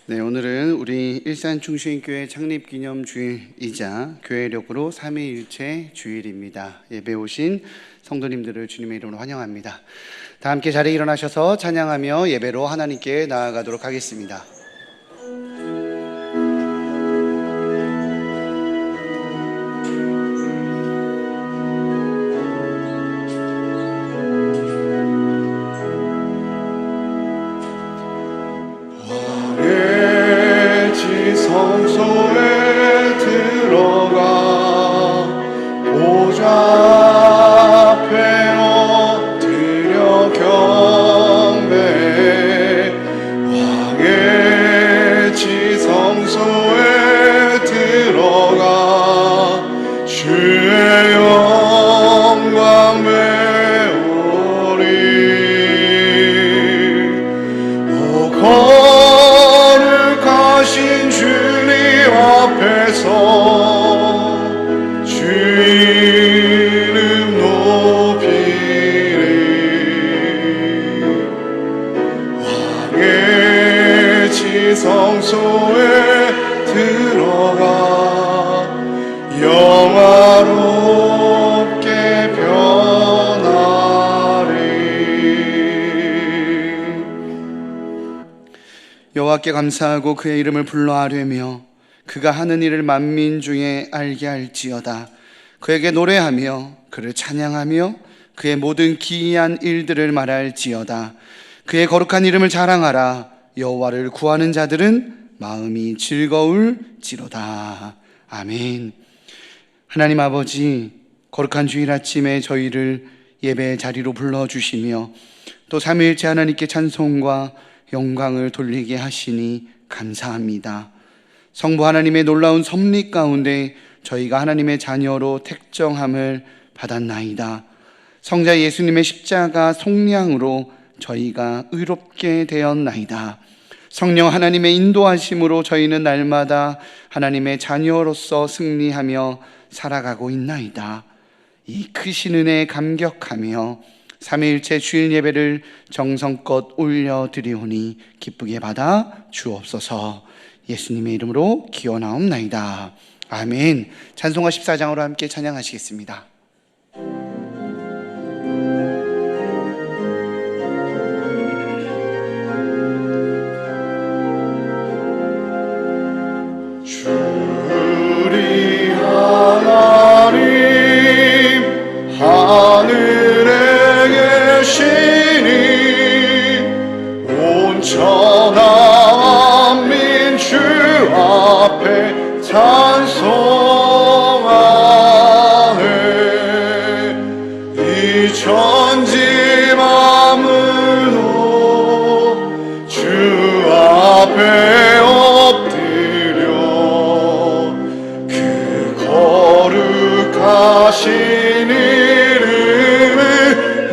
네, 오늘은 우리 일산중심교회 창립기념주일이자 교회력으로 삼위일체 주일입니다. 예배 오신 성도님들을 주님의 이름으로 환영합니다. 다 함께 자리에 일어나셔서 찬양하며 예배로 하나님께 나아가도록 하겠습니다. 성소에 들어가 보좌 앞에 엎드려 경배해. 왕의 지성소에 들어가 주의 영광 배우리. 오 거룩하신 주님 앞에서 주 이름 높이리. 왕의 지성소에 들어가 영화롭게 변하리. 여호와께 감사하고 그의 이름을 불러 아뢰며 그가 하는 일을 만민 중에 알게 할지어다. 그에게 노래하며 그를 찬양하며 그의 모든 기이한 일들을 말할지어다. 그의 거룩한 이름을 자랑하라. 여호와를 구하는 자들은 마음이 즐거울지로다. 아멘. 하나님 아버지, 거룩한 주일 아침에 저희를 예배 자리로 불러주시며 또 삼위일체 하나님께 찬송과 영광을 돌리게 하시니 감사합니다. 성부 하나님의 놀라운 섭리 가운데 저희가 하나님의 자녀로 택정함을 받았나이다. 성자 예수님의 십자가 속량으로 저희가 의롭게 되었나이다. 성령 하나님의 인도하심으로 저희는 날마다 하나님의 자녀로서 승리하며 살아가고 있나이다. 이 크신 은혜에 감격하며 삼위일체 주일 예배를 정성껏 올려드리오니 기쁘게 받아 주옵소서. 예수님의 이름으로 기원하옵나이다. 아멘. 찬송가 14장으로 함께 찬양하시겠습니다. 주리 하나님 하늘에 계시니 온 천하 만민 주 앞에 찬송하네. 이 천지 만물도 주 앞에 엎드려 그 거룩하신 이름을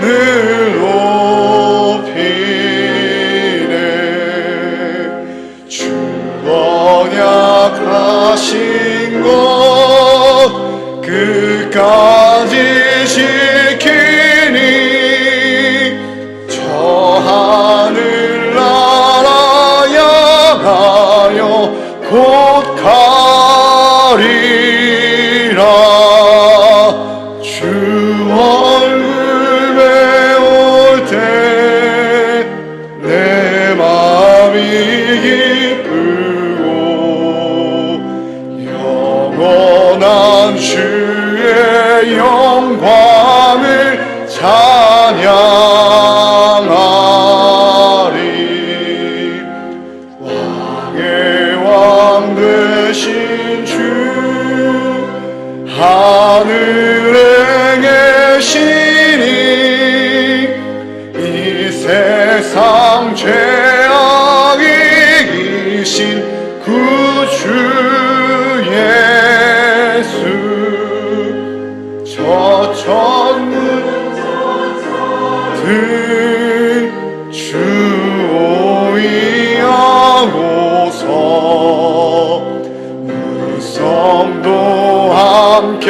늘 높이네. 주 언약하신 것 끝까지 지키니 저 하늘나라 향하여 곧 가리라. 주 얼굴 배울 때 내 마음이 기쁘고 영원한 주의 영광을 찬양하리. 왕의 왕 되신 주 하늘에 계시니 이 세상 죄악 이기신 구주 예수 저 천문 등 주오이하고서 우성도 함께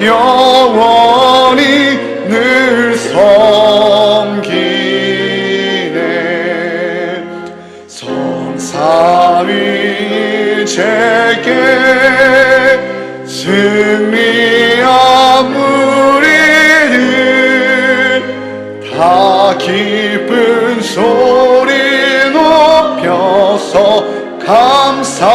영원히 늘 섬기네. 성삼위 일체에게 승리한 우리는 다 기쁜 소리 높여서 감사드려.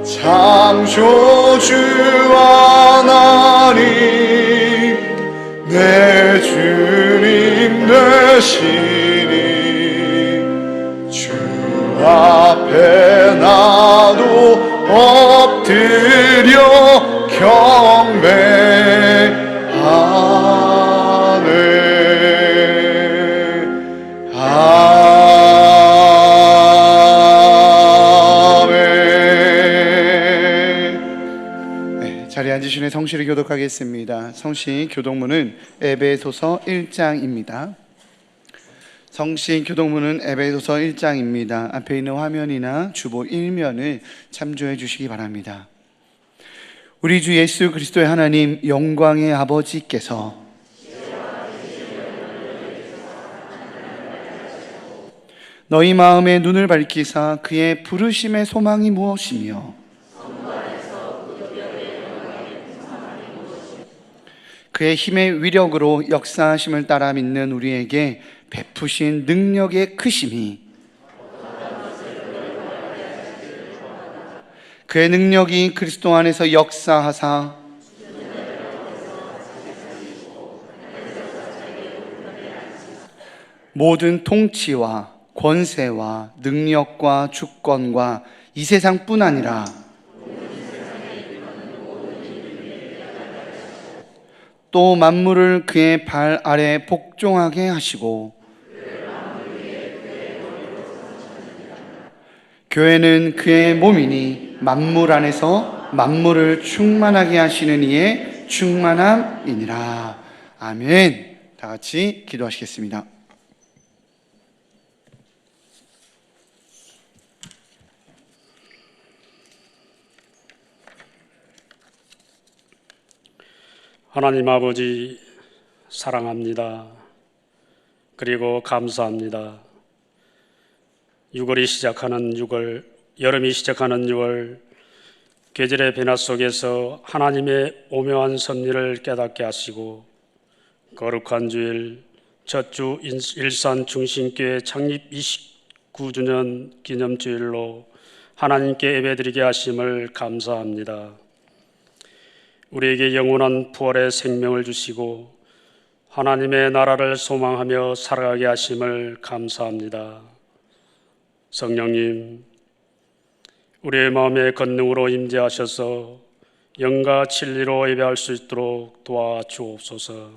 창조주 하나님 내 주님 되시니 주 앞에 나도 엎드려 경배하네. 아멘. 자리에 앉으시는 성시를 교독하겠습니다. 성시 교독문은 에베소서 1장입니다. 성시 교독문은 에베소서 1장입니다. 앞에 있는 화면이나 주보 1면을 참조해 주시기 바랍니다. 우리 주 예수 그리스도의 하나님 영광의 아버지께서 너희 마음의 눈을 밝히사 그의 부르심의 소망이 무엇이며 그의 힘의 위력으로 역사하심을 따라 믿는 우리에게 베푸신 능력의 크심이 그의 능력이 그리스도 안에서 역사하사 모든 통치와 권세와 능력과 주권과 이 세상뿐 아니라 또 만물을 그의 발 아래 복종하게 하시고 교회는 그의 몸이니 만물 안에서 만물을 충만하게 하시는 이의 충만함이니라. 아멘. 다 같이 기도하시겠습니다. 하나님 아버지 사랑합니다. 그리고 감사합니다. 6월이 시작하는 6월, 여름이 시작하는 6월, 계절의 변화 속에서 하나님의 오묘한 섭리를 깨닫게 하시고 거룩한 주일 첫 주 일산 중심교회 창립 29주년 기념주일로 하나님께 예배드리게 하심을 감사합니다. 우리에게 영원한 부활의 생명을 주시고 하나님의 나라를 소망하며 살아가게 하심을 감사합니다. 성령님, 우리의 마음의 권능으로 임재하셔서 영과 진리로 예배할 수 있도록 도와주옵소서.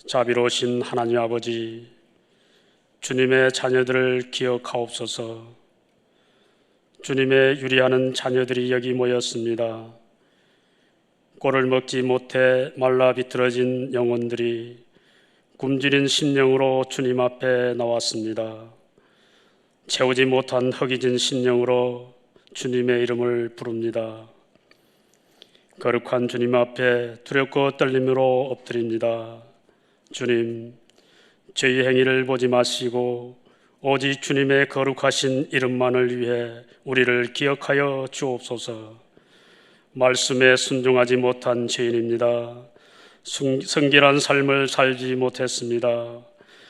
자비로우신 하나님 아버지, 주님의 자녀들을 기억하옵소서. 주님의 유리하는 자녀들이 여기 모였습니다. 꼴을 먹지 못해 말라 비틀어진 영혼들이 굶주린 심령으로 주님 앞에 나왔습니다. 채우지 못한 허기진 심령으로 주님의 이름을 부릅니다. 거룩한 주님 앞에 두렵고 떨림으로 엎드립니다. 주님, 저희 행위를 보지 마시고 오직 주님의 거룩하신 이름만을 위해 우리를 기억하여 주옵소서. 말씀에 순종하지 못한 죄인입니다. 성결한 삶을 살지 못했습니다.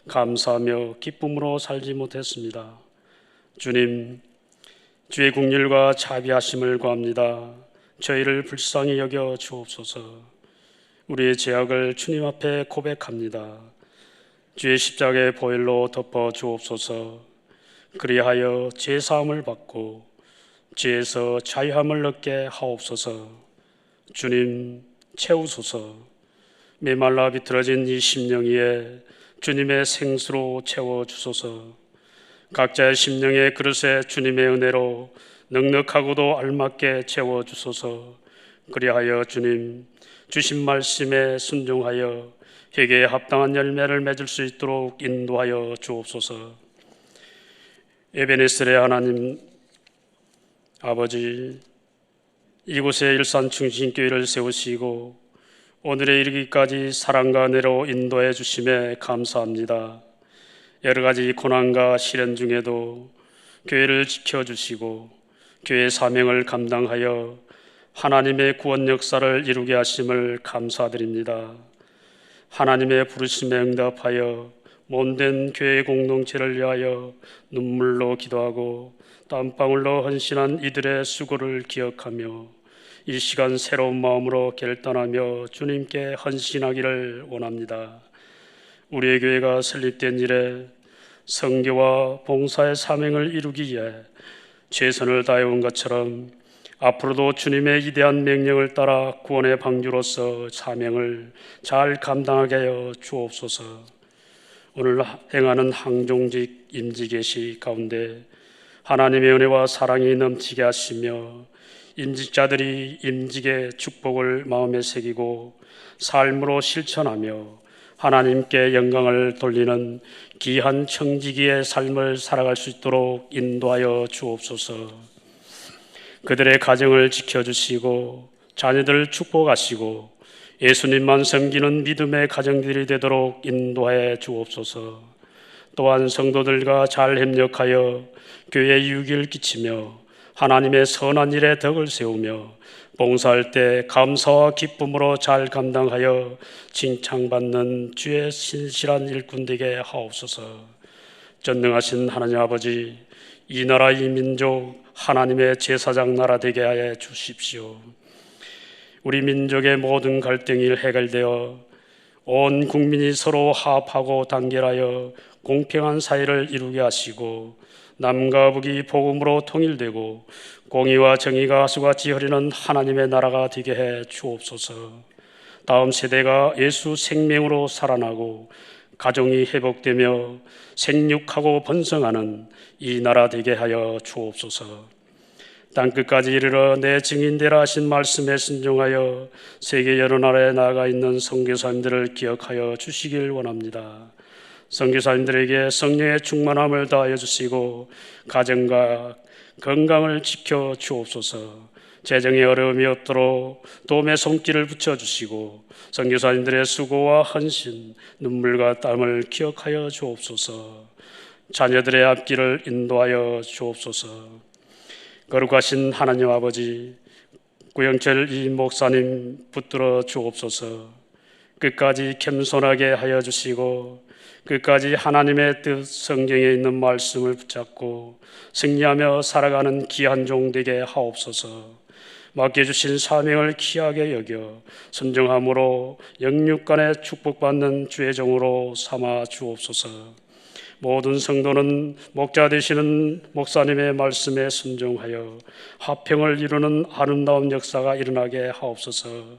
감사하며 기쁨으로 살지 못했습니다. 주님, 주의 긍휼과 자비하심을 구합니다. 저희를 불쌍히 여겨 주옵소서. 우리의 죄악을 주님 앞에 고백합니다. 주의 십자가의 보혈로 덮어 주옵소서. 그리하여 죄 사함을 받고 죄에서 자유함을 얻게 하옵소서. 주님, 채우소서. 메말라 비틀어진 이 심령 위에 주님의 생수로 채워주소서. 각자의 심령의 그릇에 주님의 은혜로 넉넉하고도 알맞게 채워주소서. 그리하여 주님, 주신 말씀에 순종하여 회개에 합당한 열매를 맺을 수 있도록 인도하여 주옵소서. 에베네셀의 하나님 아버지, 이곳에 일산 중심교회를 세우시고 오늘에 이르기까지 사랑과 은혜로 인도해 주심에 감사합니다. 여러 가지 고난과 시련 중에도 교회를 지켜주시고 교회 사명을 감당하여 하나님의 구원 역사를 이루게 하심을 감사드립니다. 하나님의 부르심에 응답하여 몸된 교회 공동체를 위하여 눈물로 기도하고 땀방울로 헌신한 이들의 수고를 기억하며 이 시간 새로운 마음으로 결단하며 주님께 헌신하기를 원합니다. 우리의 교회가 설립된 이래 선교와 봉사의 사명을 이루기 위해 최선을 다해온 것처럼 앞으로도 주님의 위대한 명령을 따라 구원의 방주로서 사명을 잘 감당하게 하여 주옵소서. 오늘 행하는 항종직 임직계시 가운데 하나님의 은혜와 사랑이 넘치게 하시며 임직자들이 임직의 축복을 마음에 새기고 삶으로 실천하며 하나님께 영광을 돌리는 귀한 청지기의 삶을 살아갈 수 있도록 인도하여 주옵소서. 그들의 가정을 지켜주시고 자녀들을 축복하시고 예수님만 섬기는 믿음의 가정들이 되도록 인도해 주옵소서. 또한 성도들과 잘 협력하여 교회에 유익을 끼치며 하나님의 선한 일에 덕을 세우며 봉사할 때 감사와 기쁨으로 잘 감당하여 칭찬받는 주의 신실한 일꾼 되게 하옵소서. 전능하신 하나님 아버지, 이 나라 이 민족 하나님의 제사장 나라 되게 하여 주십시오. 우리 민족의 모든 갈등이 해결되어 온 국민이 서로 화합하고 단결하여 공평한 사회를 이루게 하시고 남과 북이 복음으로 통일되고 공의와 정의가 하수같이 흐르는 하나님의 나라가 되게 해 주옵소서. 다음 세대가 예수 생명으로 살아나고 가정이 회복되며 생육하고 번성하는 이 나라 되게 하여 주옵소서. 땅끝까지 이르러 내 증인되라 하신 말씀에 순종하여 세계 여러 나라에 나아가 있는 선교사님들을 기억하여 주시길 원합니다. 선교사님들에게 성령의 충만함을 다하여 주시고 가정과 건강을 지켜 주옵소서. 재정에 어려움이 없도록 도움의 손길을 붙여주시고 선교사님들의 수고와 헌신, 눈물과 땀을 기억하여 주옵소서. 자녀들의 앞길을 인도하여 주옵소서. 거룩하신 하나님 아버지, 구영철 이 목사님 붙들어 주옵소서. 끝까지 겸손하게 하여 주시고 끝까지 하나님의 뜻 성경에 있는 말씀을 붙잡고 승리하며 살아가는 귀한 종 되게 하옵소서. 맡겨주신 사명을 귀하게 여겨 순종함으로 영육간에 축복받는 주의 종으로 삼아 주옵소서. 모든 성도는 목자 되시는 목사님의 말씀에 순종하여 화평을 이루는 아름다운 역사가 일어나게 하옵소서.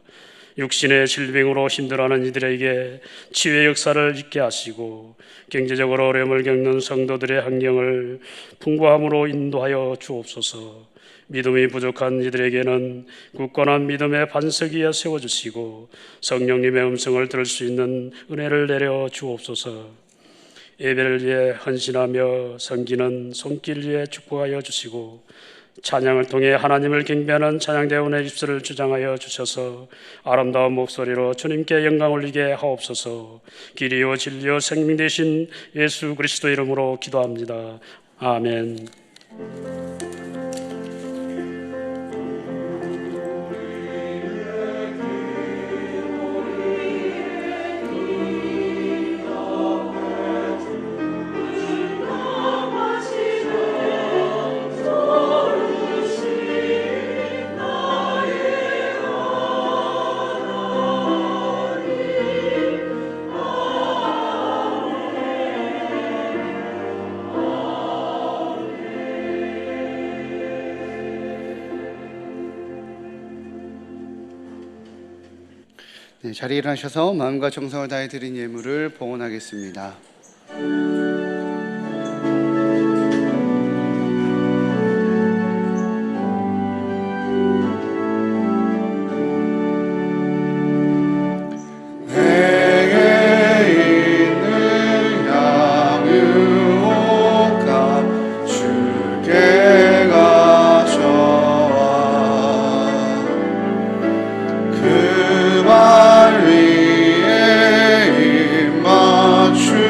육신의 질병으로 힘들어하는 이들에게 치유의 역사를 있게 하시고 경제적으로 어려움을 겪는 성도들의 환경을 풍부함으로 인도하여 주옵소서. 믿음이 부족한 이들에게는 굳건한 믿음의 반석 위에 세워주시고 성령님의 음성을 들을 수 있는 은혜를 내려 주옵소서. 예배를 위해 헌신하며 섬기는 손길 위에 축복하여 주시고 찬양을 통해 하나님을 경배하는 찬양대원의 입술을 주장하여 주셔서 아름다운 목소리로 주님께 영광 올리게 하옵소서. 길이요 진리요 생명 되신 예수 그리스도 이름으로 기도합니다. 아멘. 네, 자리에 일어나셔서 마음과 정성을 다해 드린 예물을 봉헌하겠습니다. 그 발 위에 입 맞추고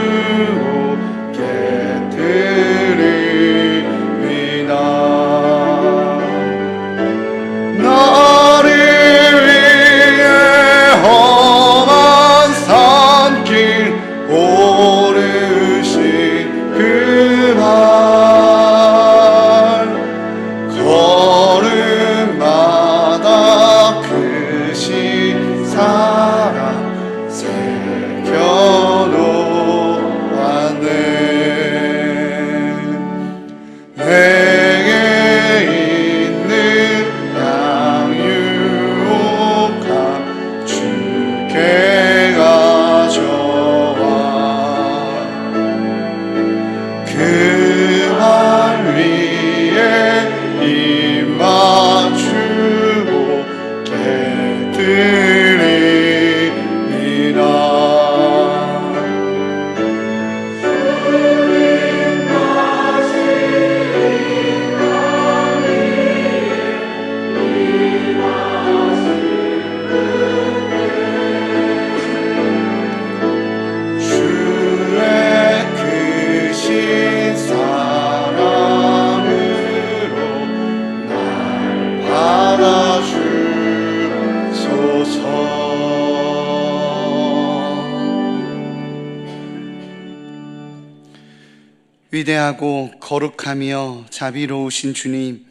위대하고 거룩하며 자비로우신 주님,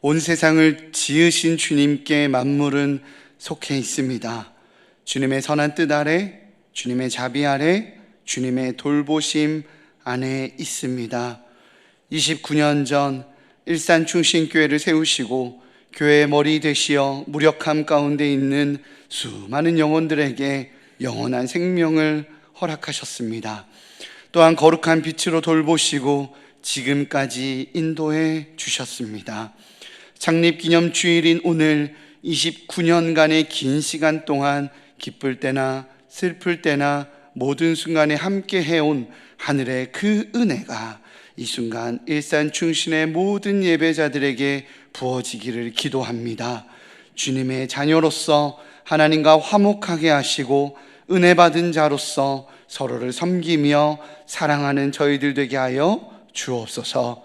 온 세상을 지으신 주님께 만물은 속해 있습니다. 주님의 선한 뜻 아래, 주님의 자비 아래, 주님의 돌보심 안에 있습니다. 29년 전 일산충신교회를 세우시고 교회의 머리 되시어 무력함 가운데 있는 수많은 영혼들에게 영원한 생명을 허락하셨습니다. 또한 거룩한 빛으로 돌보시고 지금까지 인도해 주셨습니다. 창립기념 주일인 오늘 29년간의 긴 시간 동안 기쁠 때나 슬플 때나 모든 순간에 함께 해온 하늘의 그 은혜가 이 순간 일산충신의 모든 예배자들에게 부어지기를 기도합니다. 주님의 자녀로서 하나님과 화목하게 하시고 은혜 받은 자로서 서로를 섬기며 사랑하는 저희들 되게 하여 주옵소서.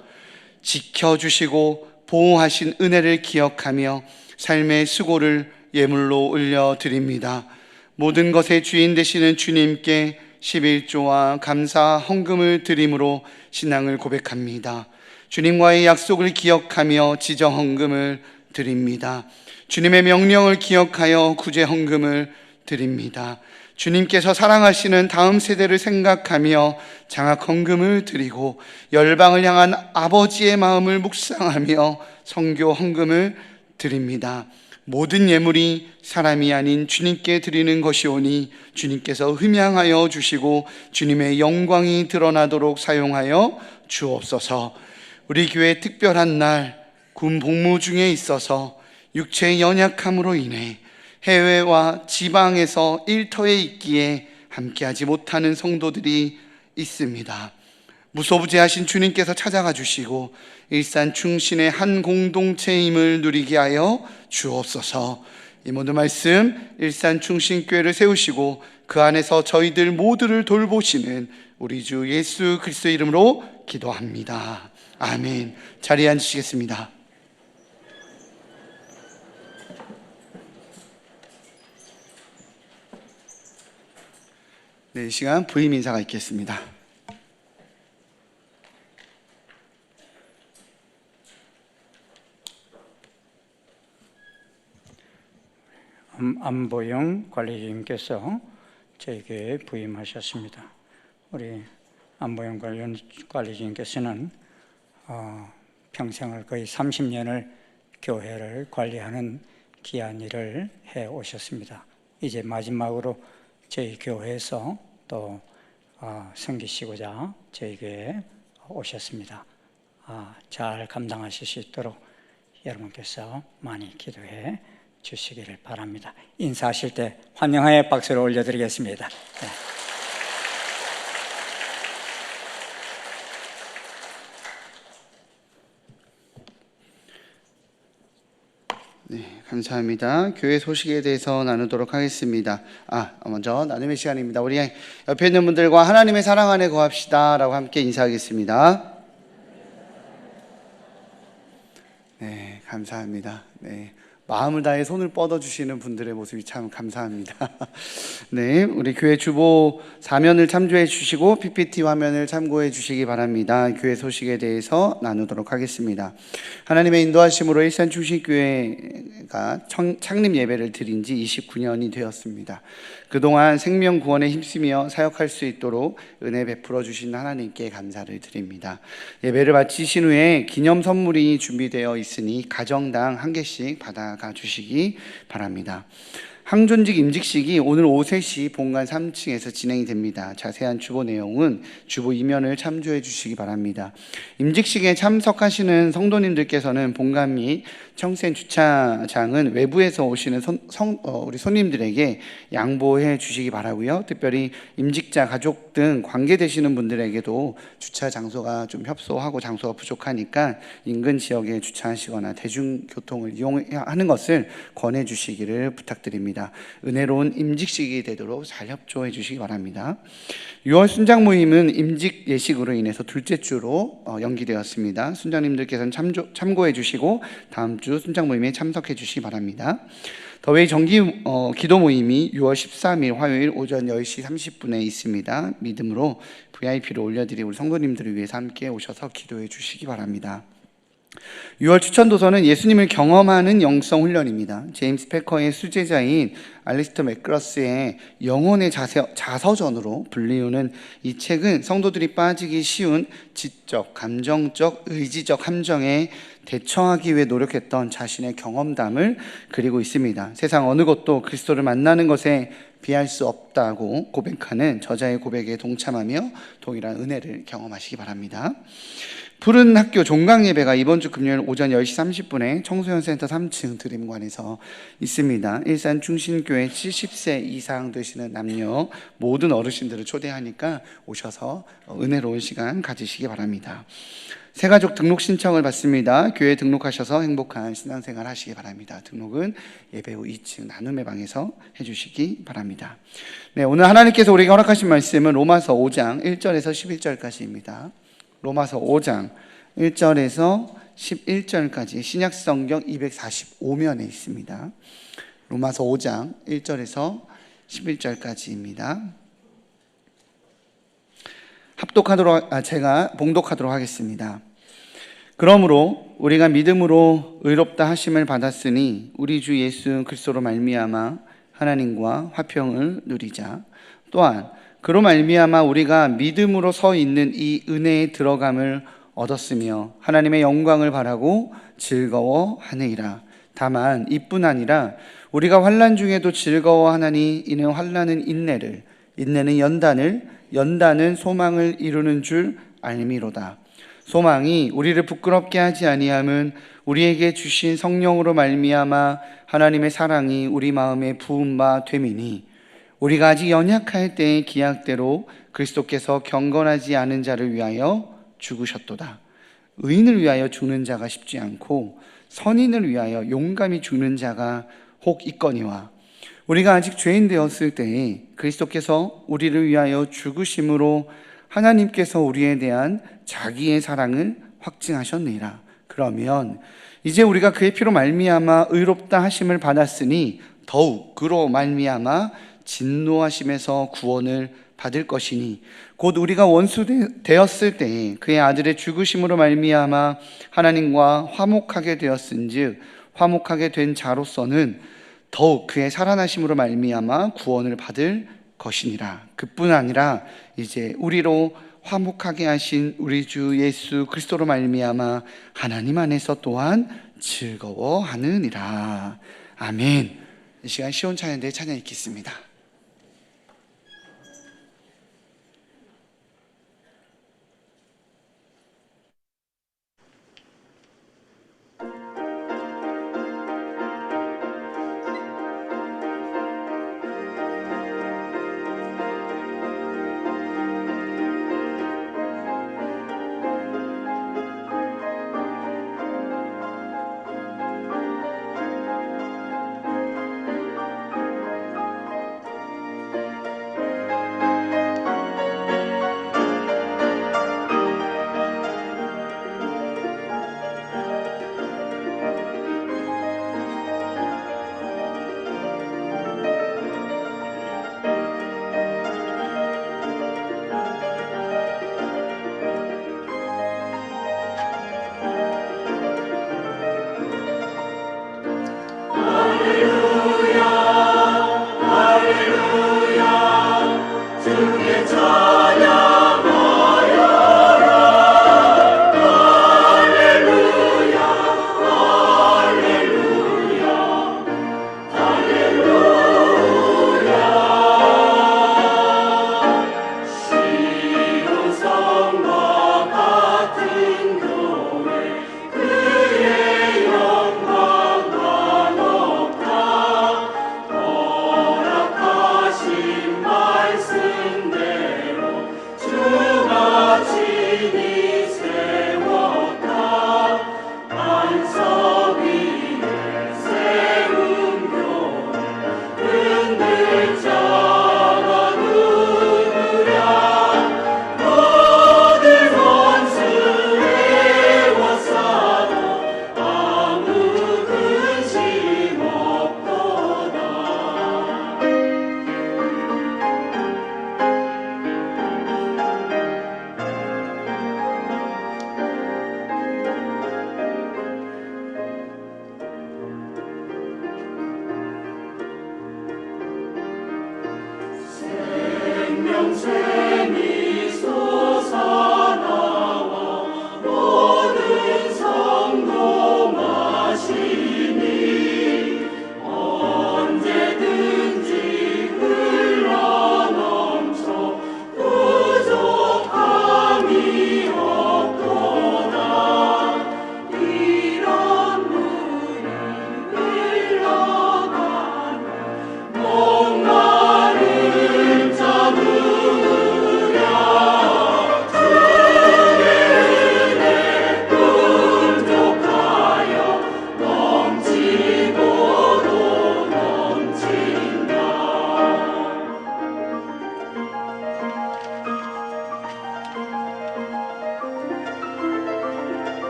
지켜주시고 보호하신 은혜를 기억하며 삶의 수고를 예물로 올려드립니다. 모든 것의 주인 되시는 주님께 11조와 감사 헌금을 드림으로 신앙을 고백합니다. 주님과의 약속을 기억하며 지정 헌금을 드립니다. 주님의 명령을 기억하여 구제 헌금을 드립니다. 주님께서 사랑하시는 다음 세대를 생각하며 장학 헌금을 드리고 열방을 향한 아버지의 마음을 묵상하며 선교 헌금을 드립니다. 모든 예물이 사람이 아닌 주님께 드리는 것이오니 주님께서 흠양하여 주시고 주님의 영광이 드러나도록 사용하여 주옵소서. 우리 교회 특별한 날 군 복무 중에 있어서 육체의 연약함으로 인해 해외와 지방에서 일터에 있기에 함께하지 못하는 성도들이 있습니다. 무소부재하신 주님께서 찾아가 주시고 일산충신의 한 공동체임을 누리게 하여 주옵소서. 이 모든 말씀 일산충신교회를 세우시고 그 안에서 저희들 모두를 돌보시는 우리 주 예수 그리스도 이름으로 기도합니다. 아멘. 자리에 앉으시겠습니다. 네, 이 시간 부임 인사가 있겠습니다. 안보영 관리님께서 저희 교회에 부임하셨습니다. 우리 안보영 관리님께서는 평생을 거의 30년을 교회를 관리하는 귀한 일을 해 오셨습니다. 이제 마지막으로 저희 교회에서 또 섬기시고자 저희 교회에 오셨습니다. 잘 감당하실 수 있도록 여러분께서 많이 기도해 주시기를 바랍니다. 인사하실 때 환영의 박수를 올려드리겠습니다. 네. 네, 감사합니다. 교회 소식에 대해서 나누도록 하겠습니다. 먼저 나눔의 시간입니다. 우리 옆에 있는 분들과 하나님의 사랑 안에 거합시다 라고 함께 인사하겠습니다. 네, 감사합니다. 네, 마음을 다해 손을 뻗어주시는 분들의 모습이 참 감사합니다. 네, 우리 교회 주보 사면을 참조해 주시고 PPT 화면을 참고해 주시기 바랍니다. 교회 소식에 대해서 나누도록 하겠습니다. 하나님의 인도하심으로 일산충신교회가 창립 예배를 드린 지 29년이 되었습니다. 그동안 생명 구원에 힘쓰며 사역할 수 있도록 은혜 베풀어 주신 하나님께 감사를 드립니다. 예배를 마치신 후에 기념 선물이 준비되어 있으니 가정당 한 개씩 받아가 주시기 바랍니다. 항존직 임직식이 오늘 오후 3시 본관 3층에서 진행이 됩니다. 자세한 주보 내용은 주보 이면을 참조해 주시기 바랍니다. 임직식에 참석하시는 성도님들께서는 본관 및 청센 주차장은 외부에서 오시는 우리 손님들에게 양보해 주시기 바라고요. 특별히 임직자 가족 등 관계되시는 분들에게도 주차 장소가 좀 협소하고 장소가 부족하니까 인근 지역에 주차하시거나 대중교통을 이용하는 것을 권해 주시기를 부탁드립니다. 은혜로운 임직식이 되도록 잘 협조해 주시기 바랍니다. 6월 순장 모임은 임직 예식으로 인해서 둘째 주로 연기되었습니다. 순장님들께서는 참고해 주시고 다음 주 순장 모임에 참석해 주시기 바랍니다. 더웨이 정기 기도 모임이 6월 13일 화요일 오전 10시 30분에 있습니다. 믿음으로 VIP로 올려드릴 우리 성도님들을 위해서 함께 오셔서 기도해 주시기 바랍니다. 6월 추천 도서는 예수님을 경험하는 영성 훈련입니다. 제임스 패커의 수제자인 알리스터 맥그러스의 영혼의 자서전으로 불리우는 이 책은 성도들이 빠지기 쉬운 지적, 감정적, 의지적 함정에 대처하기 위해 노력했던 자신의 경험담을 그리고 있습니다. 세상 어느 것도 그리스도를 만나는 것에 비할 수 없다고 고백하는 저자의 고백에 동참하며 동일한 은혜를 경험하시기 바랍니다. 푸른 학교 종강 예배가 이번 주 금요일 오전 10시 30분에 청소년 센터 3층 드림관에서 있습니다. 일산 중신교회 70세 이상 되시는 남녀 모든 어르신들을 초대하니까 오셔서 은혜로운 시간 가지시기 바랍니다. 새가족 등록 신청을 받습니다. 교회 등록하셔서 행복한 신앙생활 하시기 바랍니다. 등록은 예배 후 2층 나눔의 방에서 해주시기 바랍니다. 네, 오늘 하나님께서 우리에게 허락하신 말씀은 로마서 5장 1절에서 11절까지입니다. 로마서 5장 1절에서 11절까지 신약성경 245면에 있습니다. 로마서 5장 1절에서 11절까지입니다. 제가 봉독하도록 하겠습니다. 그러므로 우리가 믿음으로 의롭다 하심을 받았으니 우리 주 예수 그리스도로 말미암아 하나님과 화평을 누리자. 또한 그로 말미암아 우리가 믿음으로 서 있는 이 은혜에 들어감을 얻었으며 하나님의 영광을 바라고 즐거워하느니라. 다만 이뿐 아니라 우리가 환난 중에도 즐거워하나니 이는 환난은 인내를, 인내는 연단을, 연단은 소망을 이루는 줄 알미로다. 소망이 우리를 부끄럽게 하지 아니함은 우리에게 주신 성령으로 말미암아 하나님의 사랑이 우리 마음에 부은 바 됨이니 우리가 아직 연약할 때의 기약대로 그리스도께서 경건하지 않은 자를 위하여 죽으셨도다. 의인을 위하여 죽는 자가 쉽지 않고 선인을 위하여 용감히 죽는 자가 혹 있거니와 우리가 아직 죄인 되었을 때에 그리스도께서 우리를 위하여 죽으심으로 하나님께서 우리에 대한 자기의 사랑을 확증하셨느니라. 그러면 이제 우리가 그의 피로 말미암아 의롭다 하심을 받았으니 더욱 그로 말미암아 진노하심에서 구원을 받을 것이니 곧 우리가 원수 되었을 때에 그의 아들의 죽으심으로 말미암아 하나님과 화목하게 되었은즉 화목하게 된 자로서는 더욱 그의 살아나심으로 말미암아 구원을 받을 것이니라. 그뿐 아니라 이제 우리로 화목하게 하신 우리 주 예수 그리스도로 말미암아 하나님 안에서 또한 즐거워하느니라. 아멘. 이 시간 시온 찬양대에 찬양 읽겠습니다.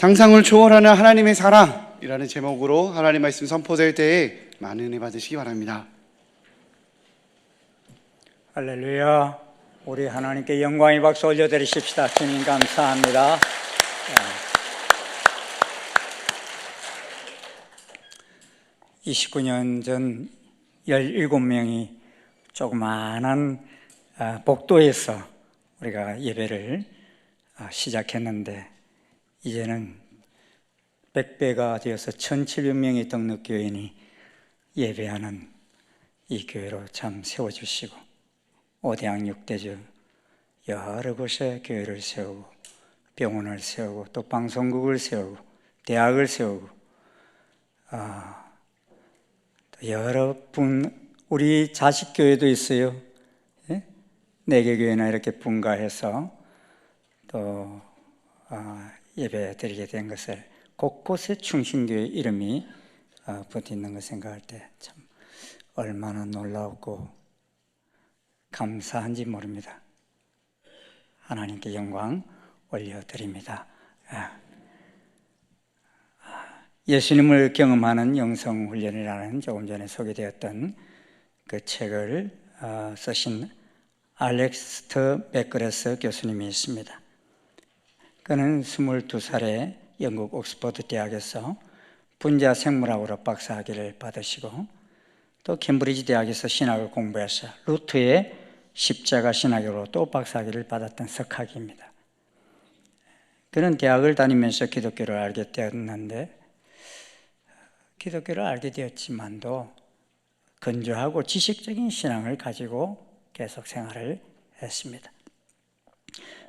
상상을 초월하는 하나님의 사랑이라는 제목으로 하나님 말씀 선포될 때에 많은 은혜 받으시기 바랍니다. 할렐루야. 우리 하나님께 영광의 박수 올려드리십시다. 주님 감사합니다. 29년 전 17명이 조그마한 복도에서 우리가 예배를 시작했는데 이제는 100배가 되어서 1700명의 등록교인이 예배하는 이 교회로 참 세워주시고 5대양 6대주 여러 곳에 교회를 세우고 병원을 세우고 또 방송국을 세우고 대학을 세우고 또 여러 분 우리 자식 교회도 있어요. 4개 교회나 이렇게 분가해서 또 예배 드리게 된 것을 곳곳에 충신교회 이름이 붙어 있는 걸 생각할 때 참 얼마나 놀라웠고 감사한지 모릅니다. 하나님께 영광 올려드립니다. 예수님을 경험하는 영성훈련이라는 조금 전에 소개되었던 그 책을 쓰신 알렉스터 맥그레스 교수님이 있습니다. 그는 22살에 영국 옥스퍼드 대학에서 분자 생물학으로 박사학위를 받으시고 또 캠브리지 대학에서 신학을 공부해서 루트의 십자가 신학으로 또 박사학위를 받았던 석학입니다. 그는 대학을 다니면서 기독교를 알게 되었는데 기독교를 알게 되었지만도 건조하고 지식적인 신앙을 가지고 계속 생활을 했습니다.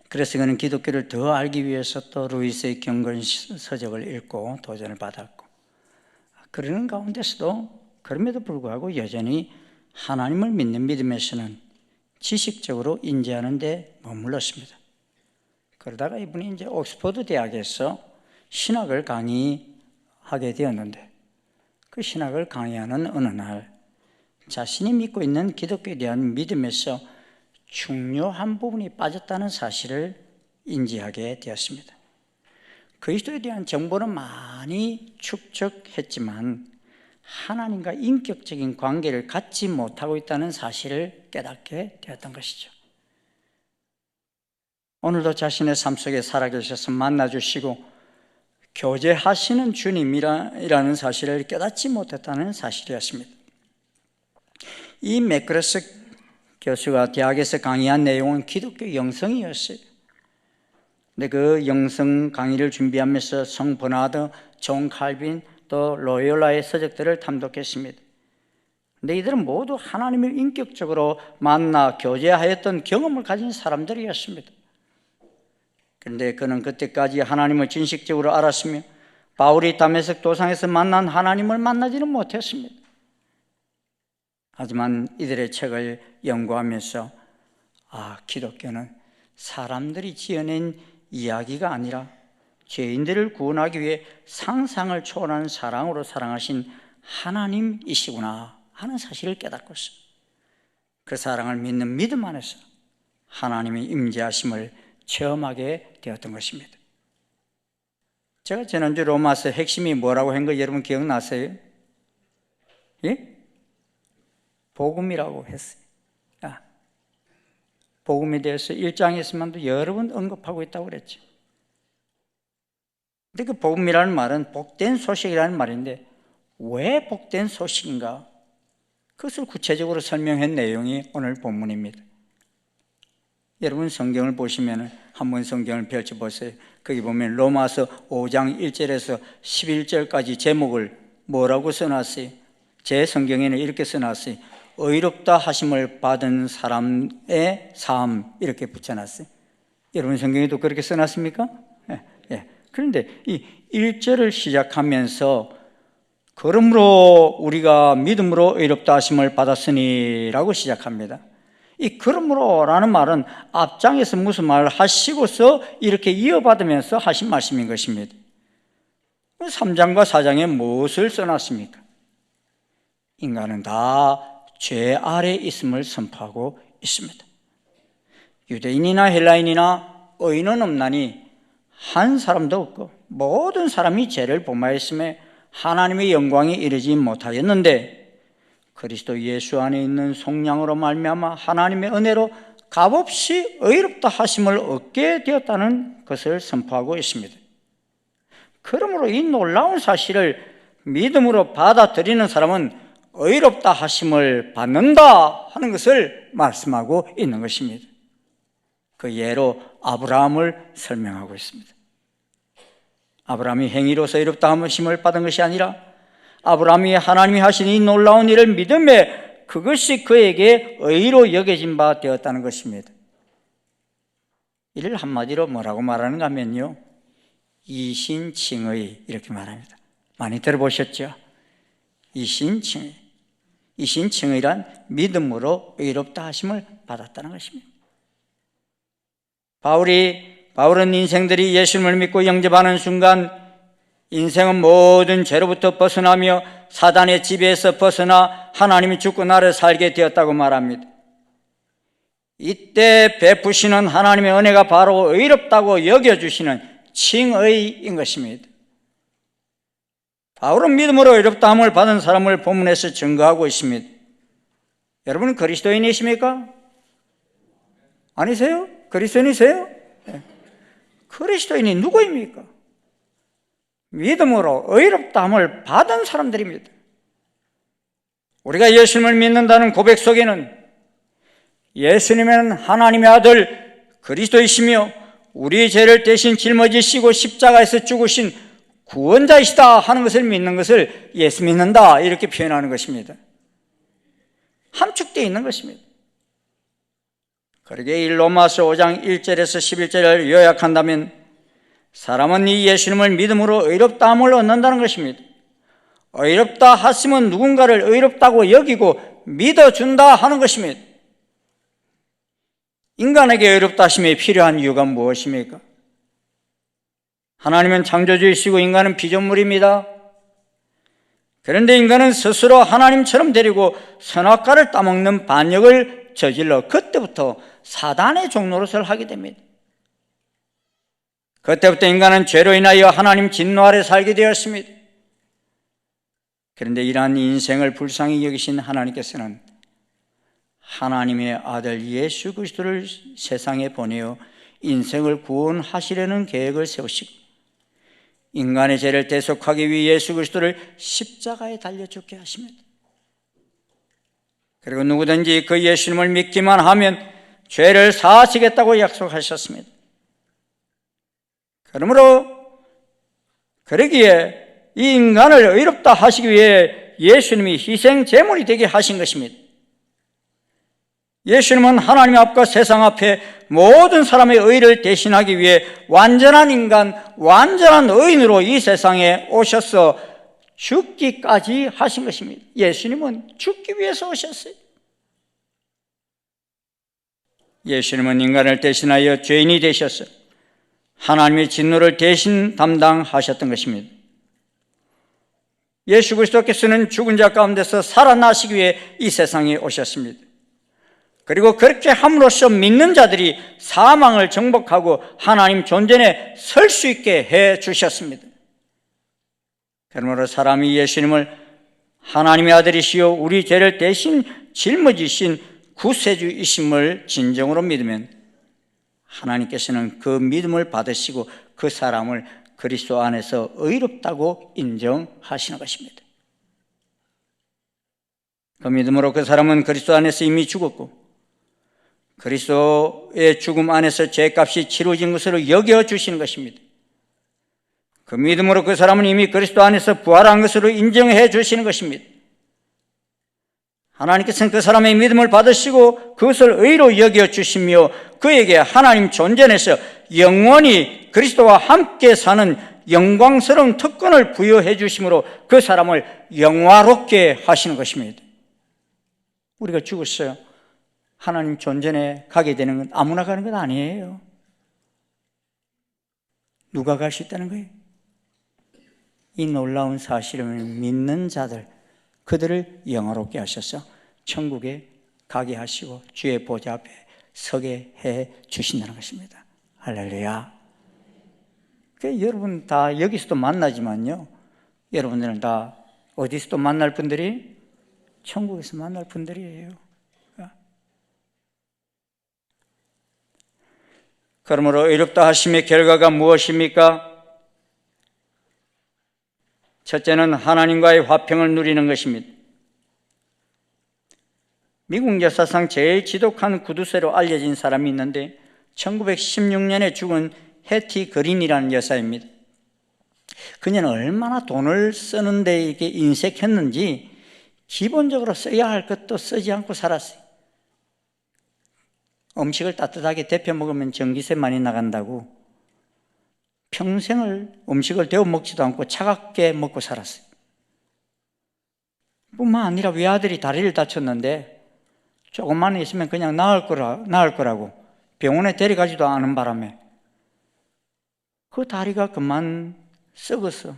그래서 그는 기독교를 더 알기 위해서 또 루이스의 경건 서적을 읽고 도전을 받았고 그러는 가운데서도 그럼에도 불구하고 여전히 하나님을 믿는 믿음에서는 지식적으로 인지하는 데 머물렀습니다. 그러다가 이분이 이제 옥스퍼드 대학에서 신학을 강의하게 되었는데 그 신학을 강의하는 어느 날 자신이 믿고 있는 기독교에 대한 믿음에서 중요한 부분이 빠졌다는 사실을 인지하게 되었습니다. 그리스도에 대한 정보는 많이 축적했지만 하나님과 인격적인 관계를 갖지 못하고 있다는 사실을 깨닫게 되었던 것이죠. 오늘도 자신의 삶 속에 살아계셔서 만나주시고 교제하시는 주님이라는 사실을 깨닫지 못했다는 사실이었습니다. 이 맥그레스 교수가 대학에서 강의한 내용은 기독교 영성이었어요. 근데 그 영성 강의를 준비하면서 성 버나드, 존 칼빈, 또 로요라의 서적들을 탐독했습니다. 근데 이들은 모두 하나님을 인격적으로 만나 교제하였던 경험을 가진 사람들이었습니다. 그런데 그는 그때까지 하나님을 진식적으로 알았으며 바울이 다메섹 도상에서 만난 하나님을 만나지는 못했습니다. 하지만 이들의 책을 연구하면서 기독교는 사람들이 지어낸 이야기가 아니라 죄인들을 구원하기 위해 상상을 초월하는 사랑으로 사랑하신 하나님이시구나 하는 사실을 깨닫고 있습니다. 그 사랑을 믿는 믿음 안에서 하나님의 임재하심을 체험하게 되었던 것입니다. 제가 지난주 로마서 핵심이 뭐라고 한 거 여러분 기억나세요? 예? 복음이라고 했어요. 복음에 대해서 1장에서만도 여러 번 언급하고 있다고 그랬죠. 근데 그 복음이라는 말은 복된 소식이라는 말인데 왜 복된 소식인가? 그것을 구체적으로 설명한 내용이 오늘 본문입니다. 여러분 성경을 보시면 한번 성경을 펼쳐보세요. 거기 보면 로마서 5장 1절에서 11절까지 제목을 뭐라고 써놨어요? 제 성경에는 이렇게 써놨어요. 의롭다 하심을 받은 사람의 삶 이렇게 붙여놨어요. 여러분 성경에도 그렇게 써놨습니까? 예. 그런데 이 1절을 시작하면서 그러므로 우리가 믿음으로 의롭다 하심을 받았으니 라고 시작합니다. 이 그러므로 라는 말은 앞장에서 무슨 말을 하시고서 이렇게 이어받으면서 하신 말씀인 것입니다. 3장과 4장에 무엇을 써놨습니까? 인간은 다 죄 아래 있음을 선포하고 있습니다. 유대인이나 헬라인이나 의인은 없나니 한 사람도 없고 모든 사람이 죄를 범하였음에 하나님의 영광에 이르지 못하였는데 그리스도 예수 안에 있는 속량으로 말미암아 하나님의 은혜로 값없이 의롭다 하심을 얻게 되었다는 것을 선포하고 있습니다. 그러므로 이 놀라운 사실을 믿음으로 받아들이는 사람은 의롭다 하심을 받는다 하는 것을 말씀하고 있는 것입니다. 그 예로 아브라함을 설명하고 있습니다. 아브라함이 행위로서 의롭다 하심을 받은 것이 아니라 아브라함이 하나님이 하신 이 놀라운 일을 믿음에 그것이 그에게 의로 여겨진 바 되었다는 것입니다. 이를 한마디로 뭐라고 말하는가 하면요, 이신칭의 이렇게 말합니다. 많이 들어보셨죠? 이신칭의. 이신칭의란 믿음으로 의롭다 하심을 받았다는 것입니다. 바울은 인생들이 예수님을 믿고 영접하는 순간 인생은 모든 죄로부터 벗어나며 사단의 지배에서 벗어나 하나님이 죽고 나를 살게 되었다고 말합니다. 이때 베푸시는 하나님의 은혜가 바로 의롭다고 여겨주시는 칭의인 것입니다. 바울은 믿음으로 의롭다함을 받은 사람을 본문에서 증거하고 있습니다. 여러분 그리스도인이십니까? 아니세요? 그리스도인이세요? 네. 그리스도인이 누구입니까? 믿음으로 의롭다함을 받은 사람들입니다. 우리가 예수님을 믿는다는 고백 속에는 예수님은 하나님의 아들 그리스도이시며 우리의 죄를 대신 짊어지시고 십자가에서 죽으신 구원자이시다 하는 것을 믿는 것을 예수 믿는다 이렇게 표현하는 것입니다. 함축되어 있는 것입니다. 그러게 이 로마서 5장 1절에서 11절을 요약한다면 사람은 이 예수님을 믿음으로 의롭다함을 얻는다는 것입니다. 의롭다 하심은 누군가를 의롭다고 여기고 믿어준다 하는 것입니다. 인간에게 의롭다 하심이 필요한 이유가 무엇입니까? 하나님은 창조주이시고 인간은 피조물입니다. 그런데 인간은 스스로 하나님처럼 되려고 선악과를 따먹는 반역을 저질러 그때부터 사단의 종노릇을 하게 됩니다. 그때부터 인간은 죄로 인하여 하나님 진노 아래 살게 되었습니다. 그런데 이러한 인생을 불쌍히 여기신 하나님께서는 하나님의 아들 예수 그리스도를 세상에 보내어 인생을 구원하시려는 계획을 세우시고 인간의 죄를 대속하기 위해 예수 그리스도를 십자가에 달려 죽게 하십니다. 그리고 누구든지 그 예수님을 믿기만 하면 죄를 사하시겠다고 약속하셨습니다. 그러기에 이 인간을 의롭다 하시기 위해 예수님이 희생 제물이 되게 하신 것입니다. 예수님은 하나님 앞과 세상 앞에 모든 사람의 의를 대신하기 위해 완전한 인간, 완전한 의인으로 이 세상에 오셔서 죽기까지 하신 것입니다. 예수님은 죽기 위해서 오셨어요. 예수님은 인간을 대신하여 죄인이 되셨어요. 하나님의 진노를 대신 담당하셨던 것입니다. 예수 그리스도께서는 죽은 자 가운데서 살아나시기 위해 이 세상에 오셨습니다. 그리고 그렇게 함으로써 믿는 자들이 사망을 정복하고 하나님 존전에 설 수 있게 해 주셨습니다. 그러므로 사람이 예수님을 하나님의 아들이시요 우리 죄를 대신 짊어지신 구세주이심을 진정으로 믿으면 하나님께서는 그 믿음을 받으시고 그 사람을 그리스도 안에서 의롭다고 인정하시는 것입니다. 그 믿음으로 그 사람은 그리스도 안에서 이미 죽었고 그리스도의 죽음 안에서 죄값이 치러진 것으로 여겨주시는 것입니다. 그 믿음으로 그 사람은 이미 그리스도 안에서 부활한 것으로 인정해 주시는 것입니다. 하나님께서는 그 사람의 믿음을 받으시고 그것을 의로 여겨주시며 그에게 하나님 존전에서 영원히 그리스도와 함께 사는 영광스러운 특권을 부여해 주심으로 그 사람을 영화롭게 하시는 것입니다. 우리가 죽었어요. 하나님 존전에 가게 되는 건 아무나 가는 건 아니에요. 누가 갈 수 있다는 거예요? 이 놀라운 사실을 믿는 자들, 그들을 영화롭게 하셔서 천국에 가게 하시고 주의 보좌 앞에 서게 해 주신다는 것입니다. 할렐루야. 여러분 다 여기서도 만나지만요, 여러분들은 다 어디서도 만날 분들이 천국에서 만날 분들이에요. 그러므로 의롭다 하심의 결과가 무엇입니까? 첫째는 하나님과의 화평을 누리는 것입니다. 미국 역사상 제일 지독한 구두쇠로 알려진 사람이 있는데 1916년에 죽은 해티 그린이라는 여사입니다. 그녀는 얼마나 돈을 쓰는데 이게 인색했는지 기본적으로 써야 할 것도 쓰지 않고 살았어요. 음식을 따뜻하게 데펴 먹으면 전기세 많이 나간다고 평생을 음식을 데워 먹지도 않고 차갑게 먹고 살았어요. 뿐만 아니라 외아들이 다리를 다쳤는데 조금만 있으면 그냥 나을 거라고 병원에 데려가지도 않은 바람에 그 다리가 그만 썩어서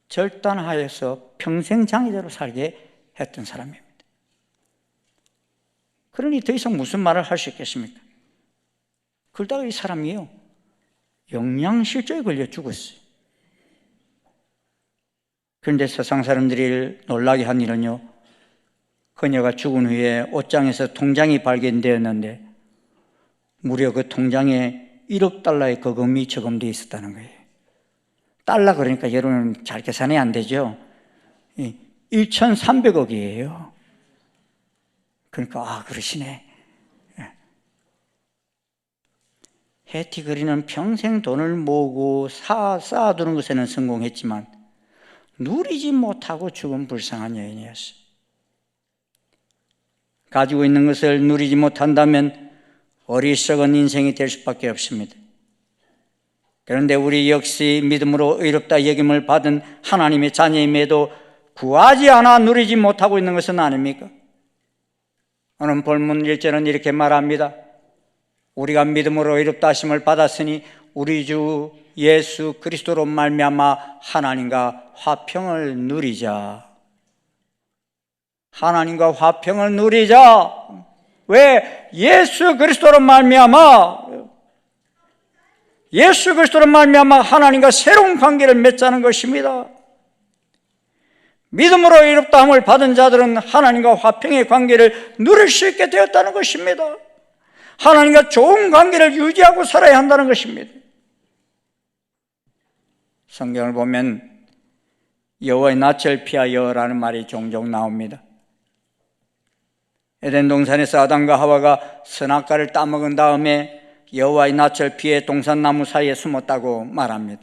절단하여서 평생 장애자로 살게 했던 사람입니다. 그러니 더 이상 무슨 말을 할 수 있겠습니까? 그러다가 이 사람이요, 영양실조에 걸려 죽었어요. 그런데 세상 사람들이 놀라게 한 일은요, 그녀가 죽은 후에 옷장에서 통장이 발견되었는데 무려 그 통장에 1억 달러의 거금이 저금되어 있었다는 거예요. 달러 그러니까 여러분 잘 계산이 안 되죠? 1,300억이에요. 그러니까 그러시네. 해티 그린은 평생 돈을 모으고 쌓아두는 것에는 성공했지만 누리지 못하고 죽은 불쌍한 여인이었어요. 가지고 있는 것을 누리지 못한다면 어리석은 인생이 될 수밖에 없습니다. 그런데 우리 역시 믿음으로 의롭다 여김을 받은 하나님의 자녀임에도 구하지 않아 누리지 못하고 있는 것은 아닙니까? 오늘 본문 1절은 이렇게 말합니다. 우리가 믿음으로 의롭다 하심을 받았으니 우리 주 예수 그리스도로 말미암아 하나님과 화평을 누리자. 하나님과 화평을 누리자. 왜? 예수 그리스도로 말미암아, 예수 그리스도로 말미암아 하나님과 새로운 관계를 맺자는 것입니다. 믿음으로 의롭다함을 받은 자들은 하나님과 화평의 관계를 누릴 수 있게 되었다는 것입니다. 하나님과 좋은 관계를 유지하고 살아야 한다는 것입니다. 성경을 보면 여호와의 낯을 피하여라는 말이 종종 나옵니다. 에덴 동산에서 아담과 하와가 선악과를 따먹은 다음에 여호와의 낯을 피해 동산나무 사이에 숨었다고 말합니다.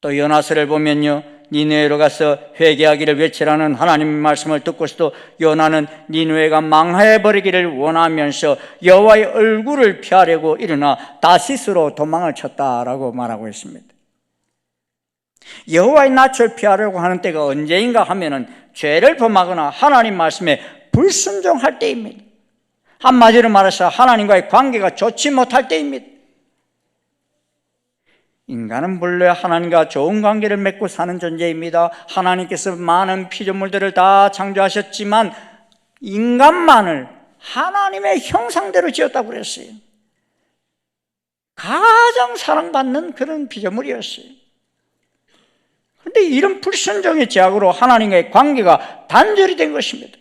또 요나서를 보면요, 니느웨로 가서 회개하기를 외치라는 하나님의 말씀을 듣고서도 요나는 니느웨가 망해버리기를 원하면서 여호와의 얼굴을 피하려고 일어나 다시스로 도망을 쳤다라고 말하고 있습니다. 여호와의 낯을 피하려고 하는 때가 언제인가 하면은 죄를 범하거나 하나님 말씀에 불순종할 때입니다. 한마디로 말해서 하나님과의 관계가 좋지 못할 때입니다. 인간은 본래 하나님과 좋은 관계를 맺고 사는 존재입니다. 하나님께서 많은 피조물들을 다 창조하셨지만 인간만을 하나님의 형상대로 지었다고 그랬어요. 가장 사랑받는 그런 피조물이었어요. 그런데 이런 불순종의 죄악으로 하나님과의 관계가 단절이 된 것입니다.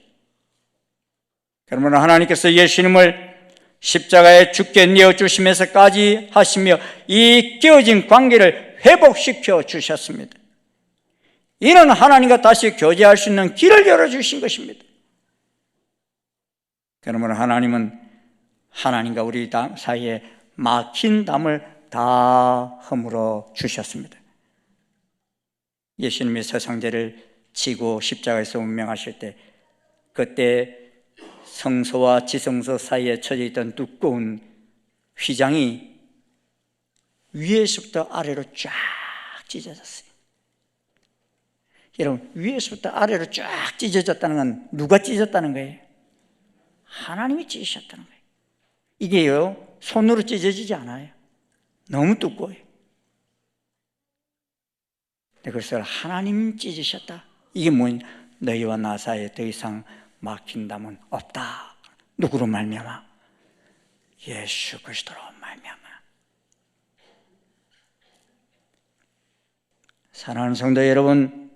그러므로 하나님께서 예수님을 십자가에 죽게 내어주시면서까지 하시며 이 깨어진 관계를 회복시켜 주셨습니다. 이는 하나님과 다시 교제할 수 있는 길을 열어주신 것입니다. 그러므로 하나님은 하나님과 우리 사이에 막힌 담을 다 허물어 주셨습니다. 예수님이 세상죄를 지고 십자가에서 운명하실 때 그때 성소와 지성소 사이에 쳐져 있던 두꺼운 휘장이 위에서부터 아래로 쫙 찢어졌어요. 여러분, 위에서부터 아래로 쫙 찢어졌다는 건 누가 찢었다는 거예요? 하나님이 찢으셨다는 거예요. 이게요, 손으로 찢어지지 않아요. 너무 두꺼워요. 그래서 하나님 찢으셨다. 이게 뭐냐? 너희와 나 사이에 더 이상 막힌 담은 없다. 누구로 말미암아? 예수 그리스도로 말미암아. 사랑하는 성도 여러분,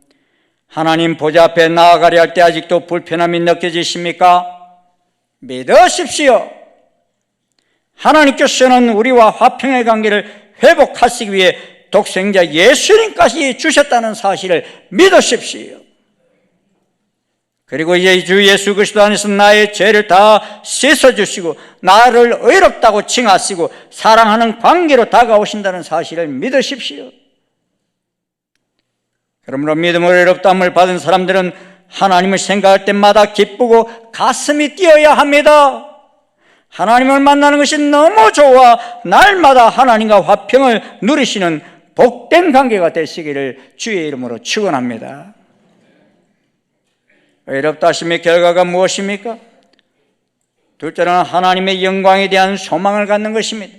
하나님 보좌 앞에 나아가려 할 때 아직도 불편함이 느껴지십니까? 믿으십시오. 하나님께서는 우리와 화평의 관계를 회복하시기 위해 독생자 예수님까지 주셨다는 사실을 믿으십시오. 그리고 이제 주 예수 그리스도 안에서 나의 죄를 다 씻어주시고 나를 의롭다고 칭하시고 사랑하는 관계로 다가오신다는 사실을 믿으십시오. 그러므로 믿음으로 의롭다함을 받은 사람들은 하나님을 생각할 때마다 기쁘고 가슴이 뛰어야 합니다. 하나님을 만나는 것이 너무 좋아 날마다 하나님과 화평을 누리시는 복된 관계가 되시기를 주의 이름으로 축원합니다. 의롭다 하심의 결과가 무엇입니까? 둘째로는 하나님의 영광에 대한 소망을 갖는 것입니다.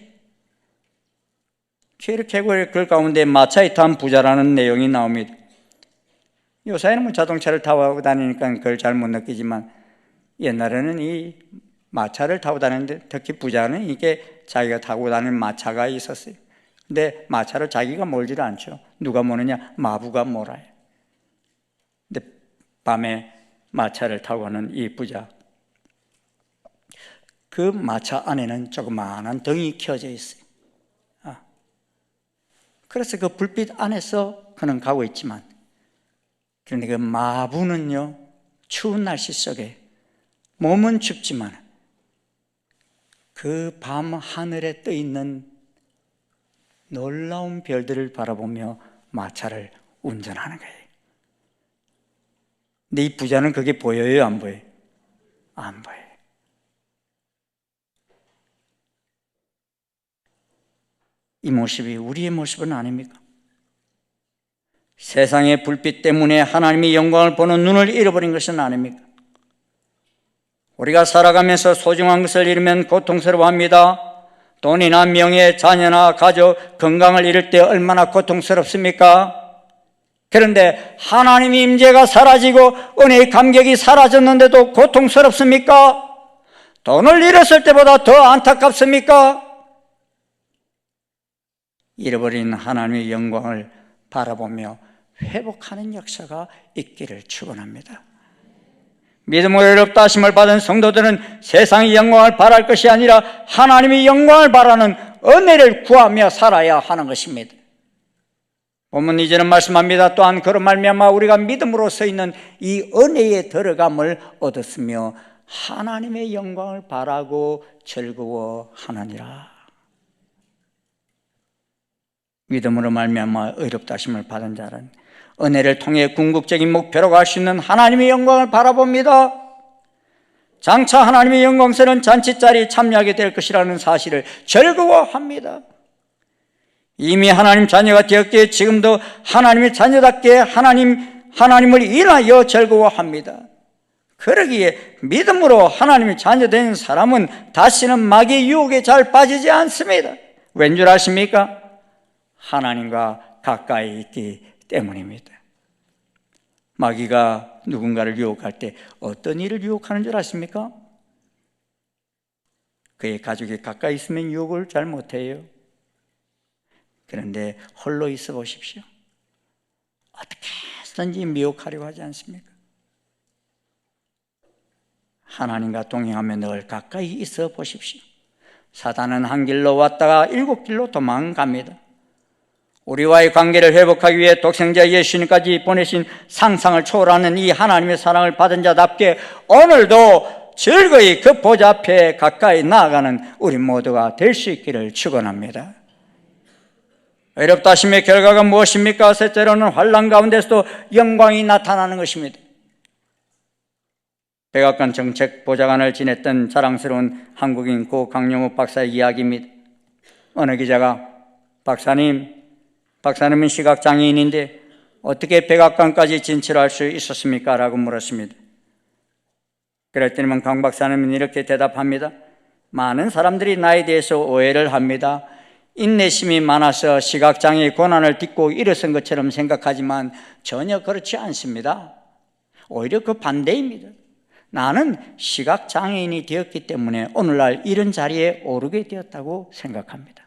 퀴르케고르의 글 가운데 마차에 탄 부자라는 내용이 나옵니다. 요새는 뭐 자동차를 타고 다니니까 그걸 잘 못 느끼지만 옛날에는 이 마차를 타고 다니는데 특히 부자는 이게 자기가 타고 다니는 마차가 있었어요. 근데 마차를 자기가 몰지를 않죠. 누가 모느냐? 마부가 몰아요. 근데 밤에 마차를 타고 가는 이 부자, 그 마차 안에는 조그마한 등이 켜져 있어요. 그래서 그 불빛 안에서 그는 가고 있지만, 그런데 그 마부는요, 추운 날씨 속에 몸은 춥지만 그 밤 하늘에 떠 있는 놀라운 별들을 바라보며 마차를 운전하는 거예요. 근데 이 부자는 그게 보여요, 안 보여요? 안 보여요. 이 모습이 우리의 모습은 아닙니까? 세상의 불빛 때문에 하나님의 영광을 보는 눈을 잃어버린 것은 아닙니까? 우리가 살아가면서 소중한 것을 잃으면 고통스러워합니다. 돈이나 명예, 자녀나 가족, 건강을 잃을 때 얼마나 고통스럽습니까? 그런데 하나님의 임재가 사라지고 은혜의 감격이 사라졌는데도 고통스럽습니까? 돈을 잃었을 때보다 더 안타깝습니까? 잃어버린 하나님의 영광을 바라보며 회복하는 역사가 있기를 축원합니다. 믿음으로 의롭다 하심을 받은 성도들은 세상의 영광을 바랄 것이 아니라 하나님의 영광을 바라는 은혜를 구하며 살아야 하는 것입니다. 본문 이제는 말씀합니다. 또한 그런 말미암아 우리가 믿음으로 서 있는 이 은혜의 들어감을 얻었으며 하나님의 영광을 바라고 즐거워하느니라. 믿음으로 말미암아 의롭다 하심을 받은 자는 은혜를 통해 궁극적인 목표로 갈 수 있는 하나님의 영광을 바라봅니다. 장차 하나님의 영광스러운 잔치자리에 참여하게 될 것이라는 사실을 즐거워합니다. 이미 하나님 자녀가 되었기에 지금도 하나님의 자녀답게 하나님을 인하여 즐거워합니다. 그러기에 믿음으로 하나님의 자녀된 사람은 다시는 마귀의 유혹에 잘 빠지지 않습니다. 왠 줄 아십니까? 하나님과 가까이 있기 때문입니다. 마귀가 누군가를 유혹할 때 어떤 일을 유혹하는 줄 아십니까? 그의 가족이 가까이 있으면 유혹을 잘 못해요. 그런데 홀로 있어 보십시오. 어떻게 해서든지 미혹하려고 하지 않습니까? 하나님과 동행하며 늘 가까이 있어 보십시오. 사단은 한 길로 왔다가 7길로 도망갑니다. 우리와의 관계를 회복하기 위해 독생자 예수님까지 보내신 상상을 초월하는 이 하나님의 사랑을 받은 자답게 오늘도 즐거이 그 보좌 앞에 가까이 나아가는 우리 모두가 될 수 있기를 축원합니다. 의롭다 하심의 결과가 무엇입니까? 셋째로는 환난 가운데서도 영광이 나타나는 것입니다. 백악관 정책보좌관을 지냈던 자랑스러운 한국인 고 강용욱 박사의 이야기입니다. 어느 기자가 박사님은 시각장애인인데 어떻게 백악관까지 진출할 수 있었습니까? 라고 물었습니다. 그랬더니 강 박사님은 이렇게 대답합니다. 많은 사람들이 나에 대해서 오해를 합니다. 인내심이 많아서 시각장애의 고난을 딛고 일어선 것처럼 생각하지만 전혀 그렇지 않습니다. 오히려 그 반대입니다. 나는 시각장애인이 되었기 때문에 오늘날 이런 자리에 오르게 되었다고 생각합니다.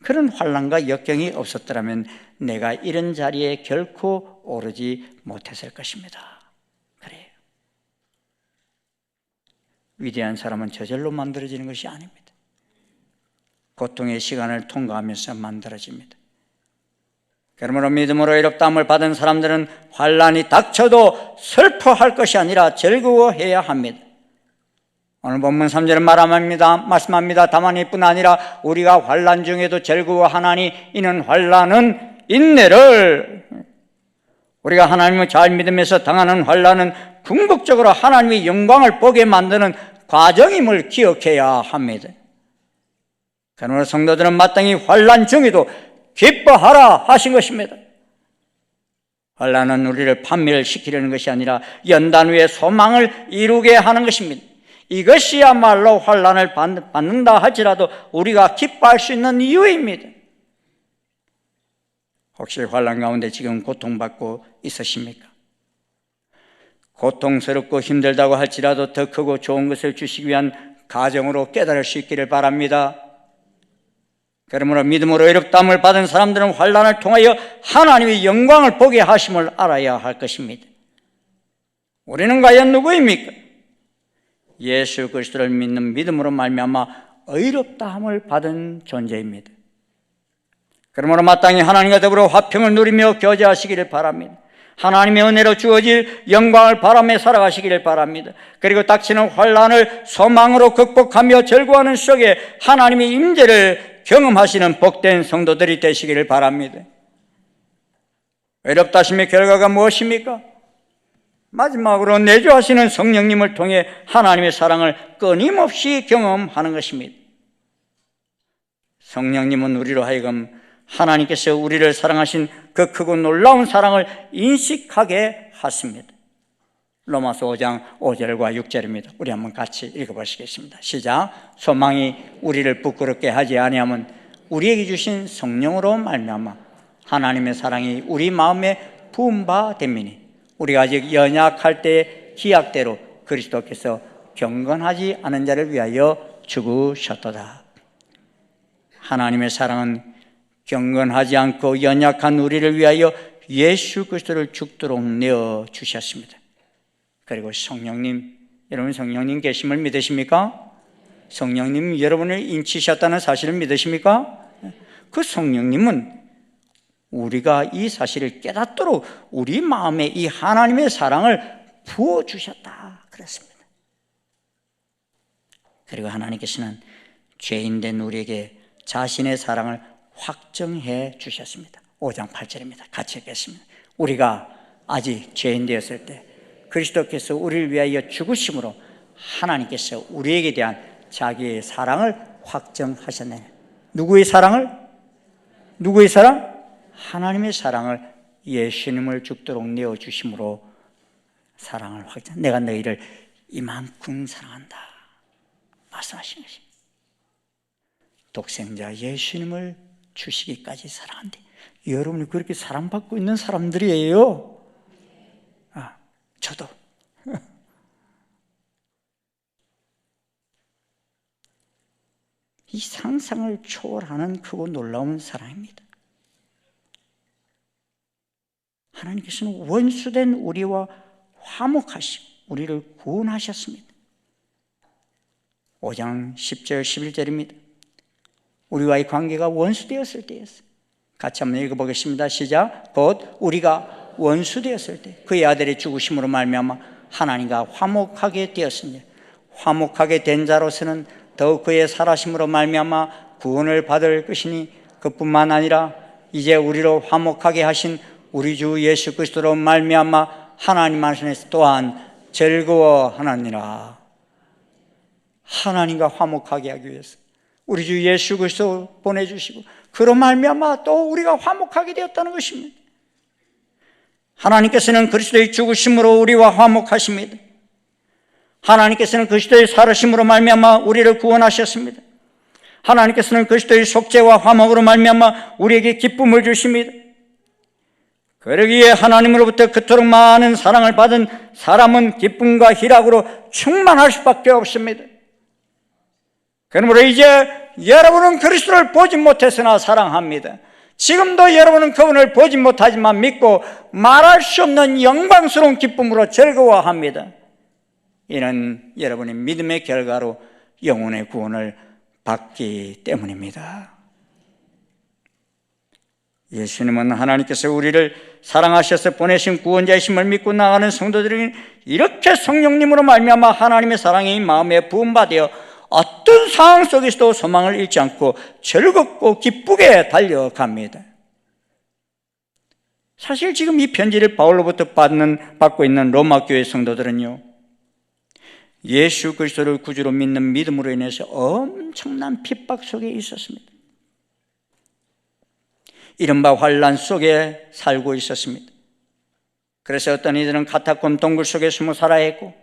그런 환난과 역경이 없었더라면 내가 이런 자리에 결코 오르지 못했을 것입니다. 그래요. 위대한 사람은 저절로 만들어지는 것이 아닙니다. 고통의 시간을 통과하면서 만들어집니다. 그러므로 믿음으로 이롭다함을 받은 사람들은 환난이 닥쳐도 슬퍼할 것이 아니라 즐거워해야 합니다. 오늘 본문 3절은 말씀합니다. 다만 이뿐 아니라 우리가 환난 중에도 즐거워하나니 이는 환난은 인내를, 우리가 하나님을 잘 믿으면서 당하는 환난은 궁극적으로 하나님의 영광을 보게 만드는 과정임을 기억해야 합니다. 그러므로 성도들은 마땅히 환난 중에도 기뻐하라 하신 것입니다. 환난은 우리를 판멸시키려는 것이 아니라 연단 위에 소망을 이루게 하는 것입니다. 이것이야말로 환난을 받는다 할지라도 우리가 기뻐할 수 있는 이유입니다. 혹시 환난 가운데 지금 고통받고 있으십니까? 고통스럽고 힘들다고 할지라도 더 크고 좋은 것을 주시기 위한 가정으로 깨달을 수 있기를 바랍니다. 그러므로 믿음으로 이롭다함을 받은 사람들은 환난을 통하여 하나님의 영광을 보게 하심을 알아야 할 것입니다. 우리는 과연 누구입니까? 예수 그리스도를 믿는 믿음으로 말미암아 의롭다함을 받은 존재입니다. 그러므로 마땅히 하나님과 더불어 화평을 누리며 교제하시기를 바랍니다. 하나님의 은혜로 주어질 영광을 바라며 살아가시기를 바랍니다. 그리고 닥치는 환난을 소망으로 극복하며 즐거워하는 속에 하나님의 임재를 경험하시는 복된 성도들이 되시기를 바랍니다. 외롭다 하심의 결과가 무엇입니까? 마지막으로 내주하시는 성령님을 통해 하나님의 사랑을 끊임없이 경험하는 것입니다. 성령님은 우리로 하여금 하나님께서 우리를 사랑하신 그 크고 놀라운 사랑을 인식하게 하십니다. 로마서 5장 5절과 6절입니다. 우리 한번 같이 읽어보시겠습니다. 시작. 소망이 우리를 부끄럽게 하지 아니하면 우리에게 주신 성령으로 말미암아 하나님의 사랑이 우리 마음에 부은 바 됨이니 우리가 아직 연약할 때 기약대로 그리스도께서 경건하지 않은 자를 위하여 죽으셨도다. 하나님의 사랑은 경건하지 않고 연약한 우리를 위하여 예수 그리스도를 죽도록 내어주셨습니다. 그리고 성령님, 여러분 성령님 계심을 믿으십니까? 성령님 여러분을 인치셨다는 사실을 믿으십니까? 그 성령님은 우리가 이 사실을 깨닫도록 우리 마음에 이 하나님의 사랑을 부어주셨다 그랬습니다. 그리고 하나님께서는 죄인된 우리에게 자신의 사랑을 확정해 주셨습니다. 5장 8절입니다. 같이 읽겠습니다. 우리가 아직 죄인 되었을 때 그리스도께서 우리를 위하여 죽으심으로 하나님께서 우리에게 대한 자기의 사랑을 확정하셨네. 누구의 사랑을? 누구의 사랑? 하나님의 사랑을 예수님을 죽도록 내어주심으로 사랑을 확정. 내가 너희를 이만큼 사랑한다 말씀하시는 것입니다. 독생자 예수님을 주시기까지 사랑한대. 여러분이 그렇게 사랑받고 있는 사람들이에요. 저도. 이 상상을 초월하는 크고 놀라운 사랑입니다. 하나님께서는 원수된 우리와 화목하시고 우리를 구원하셨습니다. 5장 10절 11절입니다. 우리와의 관계가 원수되었을 때였어요. 같이 한번 읽어보겠습니다. 시작. 곧 우리가 원수되었을 때 그의 아들의 죽으심으로 말미암아 하나님과 화목하게 되었으니 화목하게 된 자로서는 더욱 그의 살아심으로 말미암아 구원을 받을 것이니 그뿐만 아니라 이제 우리로 화목하게 하신 우리 주 예수 그리스도로 말미암아 하나님 안에서 또한 즐거워하느니라. 하나님과 화목하게 하기 위해서 우리 주 예수 그리스도 보내주시고 그로 말미암아 또 우리가 화목하게 되었다는 것입니다. 하나님께서는 그리스도의 죽으심으로 우리와 화목하십니다. 하나님께서는 그리스도의 살으심으로 말미암아 우리를 구원하셨습니다. 하나님께서는 그리스도의 속죄와 화목으로 말미암아 우리에게 기쁨을 주십니다. 그러기에 하나님으로부터 그토록 많은 사랑을 받은 사람은 기쁨과 희락으로 충만할 수밖에 없습니다. 그러므로 이제 여러분은 그리스도를 보지 못했으나 사랑합니다. 지금도 여러분은 그분을 보지 못하지만 믿고 말할 수 없는 영광스러운 기쁨으로 즐거워합니다. 이는 여러분의 믿음의 결과로 영혼의 구원을 받기 때문입니다. 예수님은 하나님께서 우리를 사랑하셔서 보내신 구원자이심을 믿고 나가는 성도들에게 이렇게 성령님으로 말미암아 하나님의 사랑이 마음에 부음받아 어떤 상황 속에서도 소망을 잃지 않고 즐겁고 기쁘게 달려갑니다. 사실 지금 이 편지를 바울로부터 받고 있는 로마 교회 성도들은요, 예수 그리스도를 구주로 믿는 믿음으로 인해서 엄청난 핍박 속에 있었습니다. 이른바 환난 속에 살고 있었습니다. 그래서 어떤 이들은 카타콤 동굴 속에 숨어 살아야 했고,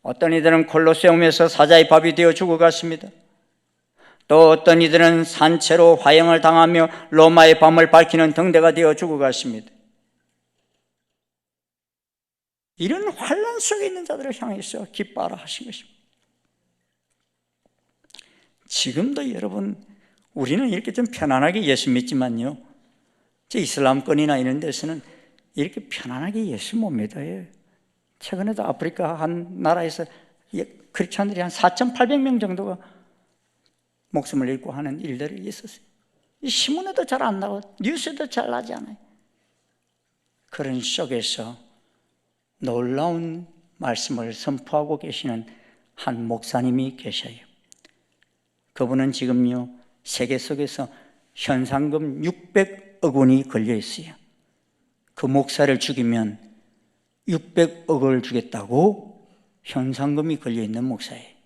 어떤 이들은 콜로세움에서 사자의 밥이 되어 죽어갔습니다. 또 어떤 이들은 산채로 화형을 당하며 로마의 밤을 밝히는 등대가 되어 죽어갔습니다. 이런 환난 속에 있는 자들을 향해서 기뻐하라 하신 것입니다. 지금도 여러분, 우리는 이렇게 좀 편안하게 예수 믿지만요, 저 이슬람권이나 이런 데서는 이렇게 편안하게 예수 못 믿어요. 최근에도 아프리카 한 나라에서 크리스찬들이 한 4,800명 정도가 목숨을 잃고 하는 일들이 있었어요. 이 신문에도 잘 안 나오고 뉴스에도 잘 나지 않아요. 그런 속에서 놀라운 말씀을 선포하고 계시는 한 목사님이 계셔요. 그분은 지금요, 세계 속에서 현상금 600억 원이 걸려 있어요. 그 목사를 죽이면 600억을 주겠다고 현상금이 걸려 있는 목사예요.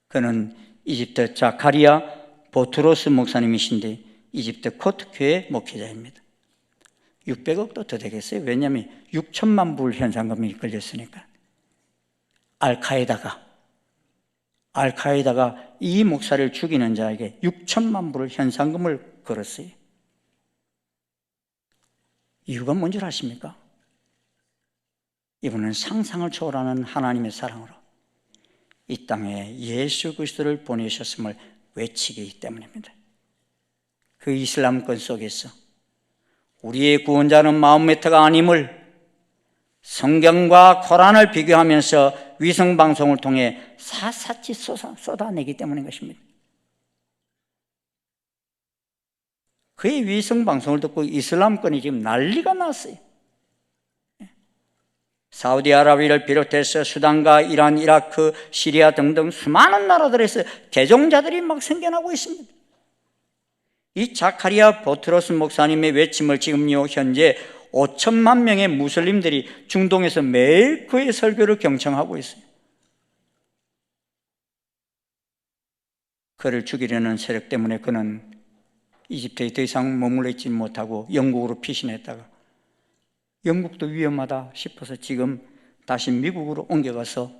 그는 이집트 자카리아 보트로스 목사님이신데 이집트 코트 교회 목회자입니다. 600억도 더 되겠어요. 왜냐하면 6천만 불 현상금이 걸렸으니까. 알카에다가 이 목사를 죽이는 자에게 6천만 불 현상금을 걸었어요. 이유가 뭔지 아십니까? 이분은 상상을 초월하는 하나님의 사랑으로 이 땅에 예수 그리스도를 보내셨음을 외치기 때문입니다. 그 이슬람권 속에서 우리의 구원자는 마음메터가 아님을 성경과 코란을 비교하면서 위성방송을 통해 사사치 쏟아내기 때문인 것입니다. 그의 위성방송을 듣고 이슬람권이 지금 난리가 났어요. 사우디아라비아를 비롯해서 수단과 이란, 이라크, 시리아 등등 수많은 나라들에서 개종자들이 막 생겨나고 있습니다. 이 자카리아 보트로스 목사님의 외침을 지금요 현재 5천만 명의 무슬림들이 중동에서 매일 그의 설교를 경청하고 있어요. 그를 죽이려는 세력 때문에 그는 이집트에 더 이상 머물러 있지 못하고 영국으로 피신했다가 영국도 위험하다 싶어서 지금 다시 미국으로 옮겨가서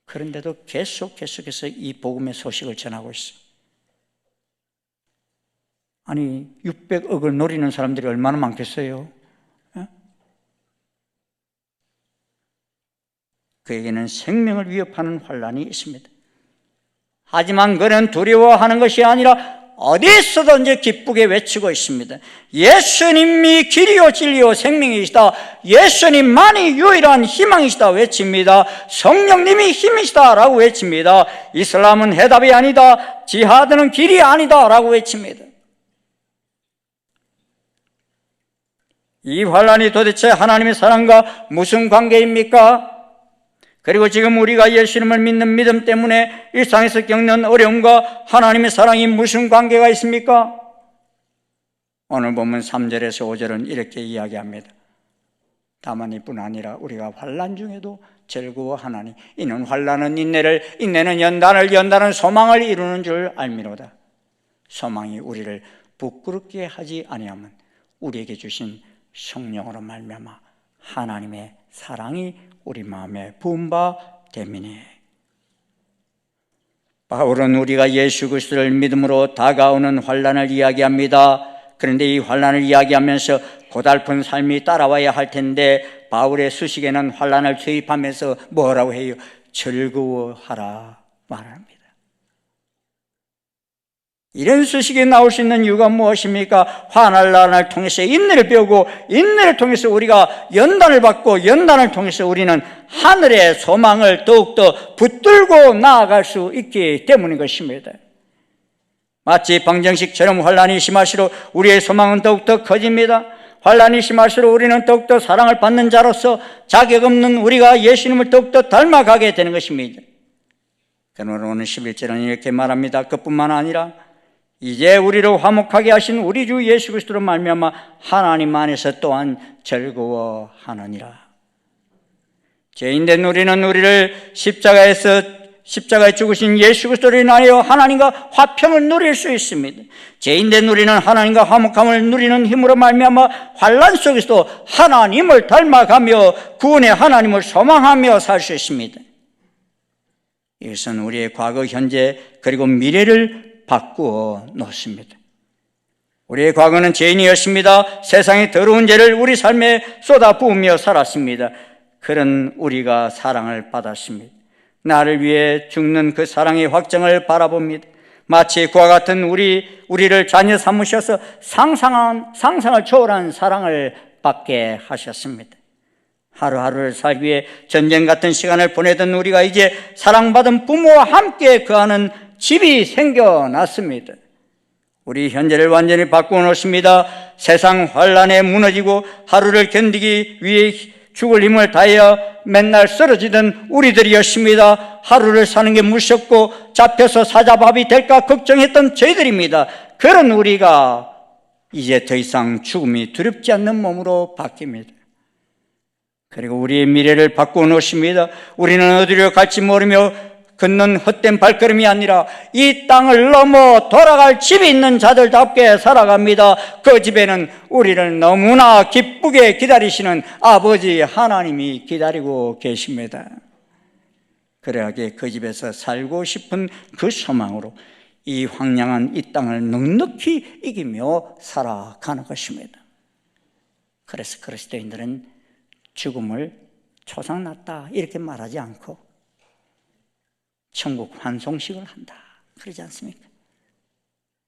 그런데도 계속해서 이 복음의 소식을 전하고 있어요. 아니 600억을 노리는 사람들이 얼마나 많겠어요? 그에게는 생명을 위협하는 환란이 있습니다. 하지만 그는 두려워하는 것이 아니라 어디서든지 기쁘게 외치고 있습니다. 예수님이 길이요 진리요 생명이시다. 예수님만이 유일한 희망이시다 외칩니다. 성령님이 힘이시다 라고 외칩니다. 이슬람은 해답이 아니다. 지하드는 길이 아니다 라고 외칩니다. 이 환란이 도대체 하나님의 사랑과 무슨 관계입니까? 그리고 지금 우리가 예수님을 믿는 믿음 때문에 일상에서 겪는 어려움과 하나님의 사랑이 무슨 관계가 있습니까? 오늘 보면 3절에서 5절은 이렇게 이야기합니다. 다만 이뿐 아니라 우리가 환난 중에도 즐거워하나니 이는 환난은 인내를, 인내는 연단을, 연단은 소망을 이루는 줄 알미로다. 소망이 우리를 부끄럽게 하지 아니하면 우리에게 주신 성령으로 말미암아 하나님의 사랑이 우리 마음에 부은 바 됨이니. 바울은 우리가 예수 그리스도를 믿음으로 다가오는 환난을 이야기합니다. 그런데 이 환난을 이야기하면서 고달픈 삶이 따라와야 할 텐데 바울의 수식에는 환난을 투입하면서 뭐라고 해요? 즐거워하라 말합니다. 이런 소식이 나올 수 있는 이유가 무엇입니까? 화날 날을 통해서 인내를 배우고 인내를 통해서 우리가 연단을 받고 연단을 통해서 우리는 하늘의 소망을 더욱더 붙들고 나아갈 수 있기 때문인 것입니다. 마치 방정식처럼 환난이 심할수록 우리의 소망은 더욱더 커집니다. 환난이 심할수록 우리는 더욱더 사랑을 받는 자로서 자격 없는 우리가 예수님을 더욱더 닮아가게 되는 것입니다. 그러나 오늘 11절은 이렇게 말합니다. 그뿐만 아니라 이제 우리를 화목하게 하신 우리 주 예수 그리스도로 말미암아 하나님 안에서 또한 즐거워하느니라. 죄인된 우리는 우리를 십자가에 죽으신 예수 그리스도로 인하여 하나님과 화평을 누릴 수 있습니다. 죄인된 우리는 하나님과 화목함을 누리는 힘으로 말미암아 환난 속에서도 하나님을 닮아가며 구원의 하나님을 소망하며 살 수 있습니다. 이것은 우리의 과거, 현재 그리고 미래를 바꾸어 놓습니다. 우리의 과거는 죄인이었습니다. 세상의 더러운 죄를 우리 삶에 쏟아부으며 살았습니다. 그런 우리가 사랑을 받았습니다. 나를 위해 죽는 그 사랑의 확정을 바라봅니다. 마치 그와 같은 우리를 자녀 삼으셔서 상상을 초월한 사랑을 받게 하셨습니다. 하루하루를 살기 위해 전쟁 같은 시간을 보내던 우리가 이제 사랑받은 부모와 함께 거하는 집이 생겨났습니다. 우리 현재를 완전히 바꾸어 놓습니다. 세상 환난에 무너지고 하루를 견디기 위해 죽을 힘을 다하여 맨날 쓰러지던 우리들이었습니다. 하루를 사는 게 무섭고 잡혀서 사자밥이 될까 걱정했던 저희들입니다. 그런 우리가 이제 더 이상 죽음이 두렵지 않는 몸으로 바뀝니다. 그리고 우리의 미래를 바꾸어 놓습니다. 우리는 어디로 갈지 모르며 걷는 헛된 발걸음이 아니라 이 땅을 넘어 돌아갈 집이 있는 자들답게 살아갑니다. 그 집에는 우리를 너무나 기쁘게 기다리시는 아버지 하나님이 기다리고 계십니다. 그러하게 그 집에서 살고 싶은 그 소망으로 이 황량한 이 땅을 넉넉히 이기며 살아가는 것입니다. 그래서 그리스도인들은 죽음을 초상났다 이렇게 말하지 않고 천국 환송식을 한다 그러지 않습니까?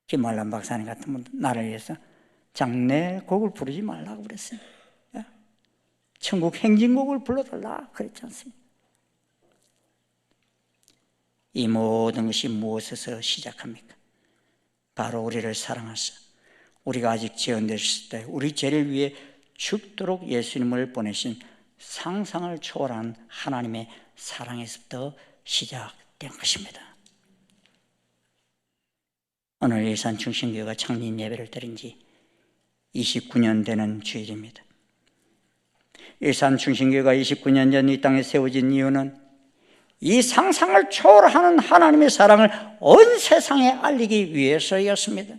김말란 박사님 같은 분도 나를 위해서 장례곡을 부르지 말라고 그랬어요. 천국 행진곡을 불러달라 그랬지 않습니까? 이 모든 것이 무엇에서 시작합니까? 바로 우리를 사랑하사 우리가 아직 지연되었을 때 우리 죄를 위해 죽도록 예수님을 보내신 상상을 초월한 하나님의 사랑에서부터 시작된 것입니다. 오늘 일산중심교회가 창립 예배를 드린 지 29년 되는 주일입니다. 일산중심교회가 29년 전 이 땅에 세워진 이유는 이 상상을 초월하는 하나님의 사랑을 온 세상에 알리기 위해서였습니다.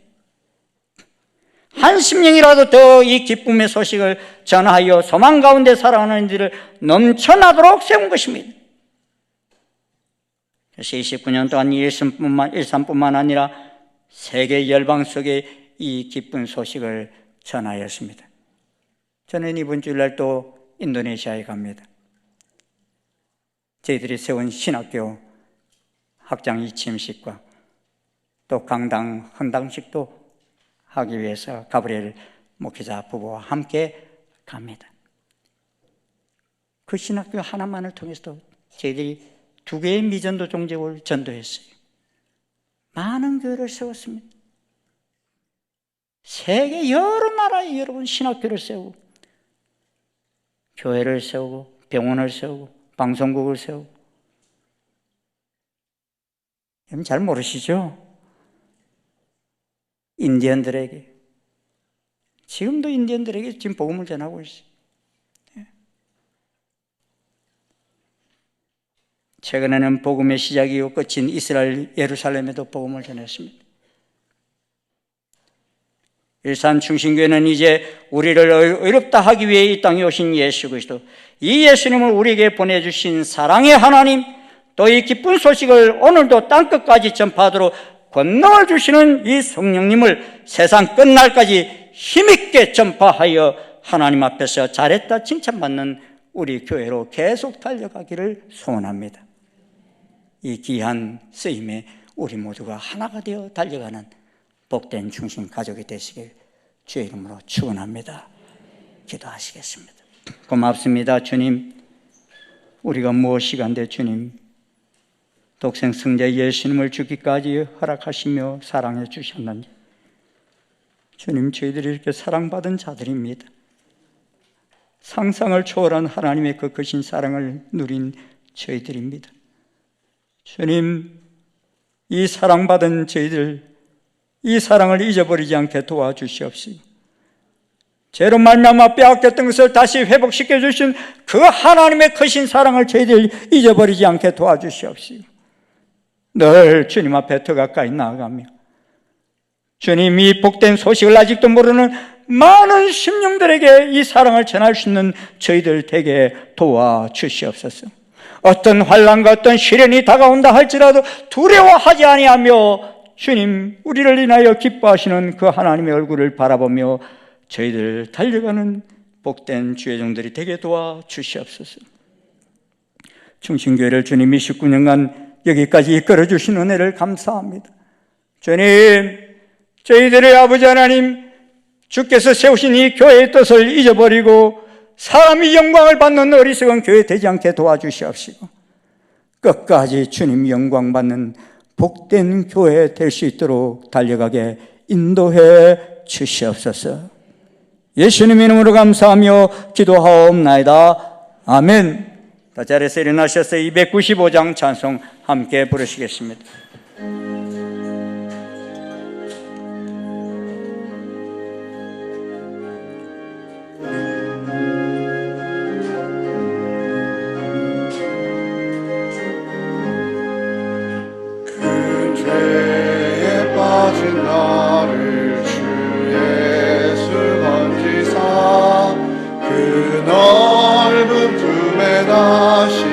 한 심령이라도 더 이 기쁨의 소식을 전하여 소망 가운데 살아가는 이들을 넘쳐나도록 세운 것입니다. 그래서 29년 동안 일산뿐만 아니라 세계 열방 속에 이 기쁜 소식을 전하였습니다. 저는 이번 주일날 또 인도네시아에 갑니다. 저희들이 세운 신학교 학장 취임식과 또 강당 헌당식도 하기 위해서 가브리엘 목회자 부부와 함께 갑니다. 그 신학교 하나만을 통해서도 저희들이 2개의 미전도 종족을 전도했어요. 많은 교회를 세웠습니다. 세계 여러 나라에 여러분 신학교를 세우고 교회를 세우고 병원을 세우고 방송국을 세우고 여러분 잘 모르시죠? 인디언들에게 지금도 인디언들에게 지금 복음을 전하고 있어요. 최근에는 복음의 시작이고 끝인 이스라엘 예루살렘에도 복음을 전했습니다. 일산중심교회는 이제 우리를 의롭다 하기 위해 이 땅에 오신 예수 그리스도, 이 예수님을 우리에게 보내주신 사랑의 하나님, 또 이 기쁜 소식을 오늘도 땅끝까지 전파하도록 권능을 주시는 이 성령님을 세상 끝날까지 힘있게 전파하여 하나님 앞에서 잘했다 칭찬받는 우리 교회로 계속 달려가기를 소원합니다. 이 귀한 쓰임에 우리 모두가 하나가 되어 달려가는 복된 중심 가족이 되시길 주의 이름으로 축원합니다. 기도하시겠습니다. 고맙습니다. 주님, 우리가 무엇이간데 주님 독생 승자 예수님을 주기까지 허락하시며 사랑해 주셨는지, 주님, 저희들이 이렇게 사랑받은 자들입니다. 상상을 초월한 하나님의 그 크신 사랑을 누린 저희들입니다. 주님, 이 사랑받은 저희들, 이 사랑을 잊어버리지 않게 도와주시옵시고, 죄로 말미암아 빼앗겼던 것을 다시 회복시켜 주신 그 하나님의 크신 사랑을 저희들 잊어버리지 않게 도와주시옵시고, 늘 주님 앞에 더 가까이 나아가며 주님, 이 복된 소식을 아직도 모르는 많은 심령들에게 이 사랑을 전할 수 있는 저희들 되게 도와주시옵소서. 어떤 환난과 어떤 시련이 다가온다 할지라도 두려워하지 아니하며 주님, 우리를 인하여 기뻐하시는 그 하나님의 얼굴을 바라보며 저희들 달려가는 복된 주의 종들이 되게 도와주시옵소서. 충신교회를 주님 29년간 여기까지 이끌어주신 은혜를 감사합니다. 주님, 저희들의 아버지 하나님, 주께서 세우신 이 교회의 뜻을 잊어버리고 사람이 영광을 받는 어리석은 교회 되지 않게 도와주시옵시고, 끝까지 주님 영광 받는 복된 교회 될 수 있도록 달려가게 인도해 주시옵소서. 예수님 이름으로 감사하며 기도하옵나이다. 아멘. 다 자리에서 일어나셔서 295장 찬송 함께 부르시겠습니다. 죄에 빠진 나를 주 예수 건지사 그 넓은 품에 다시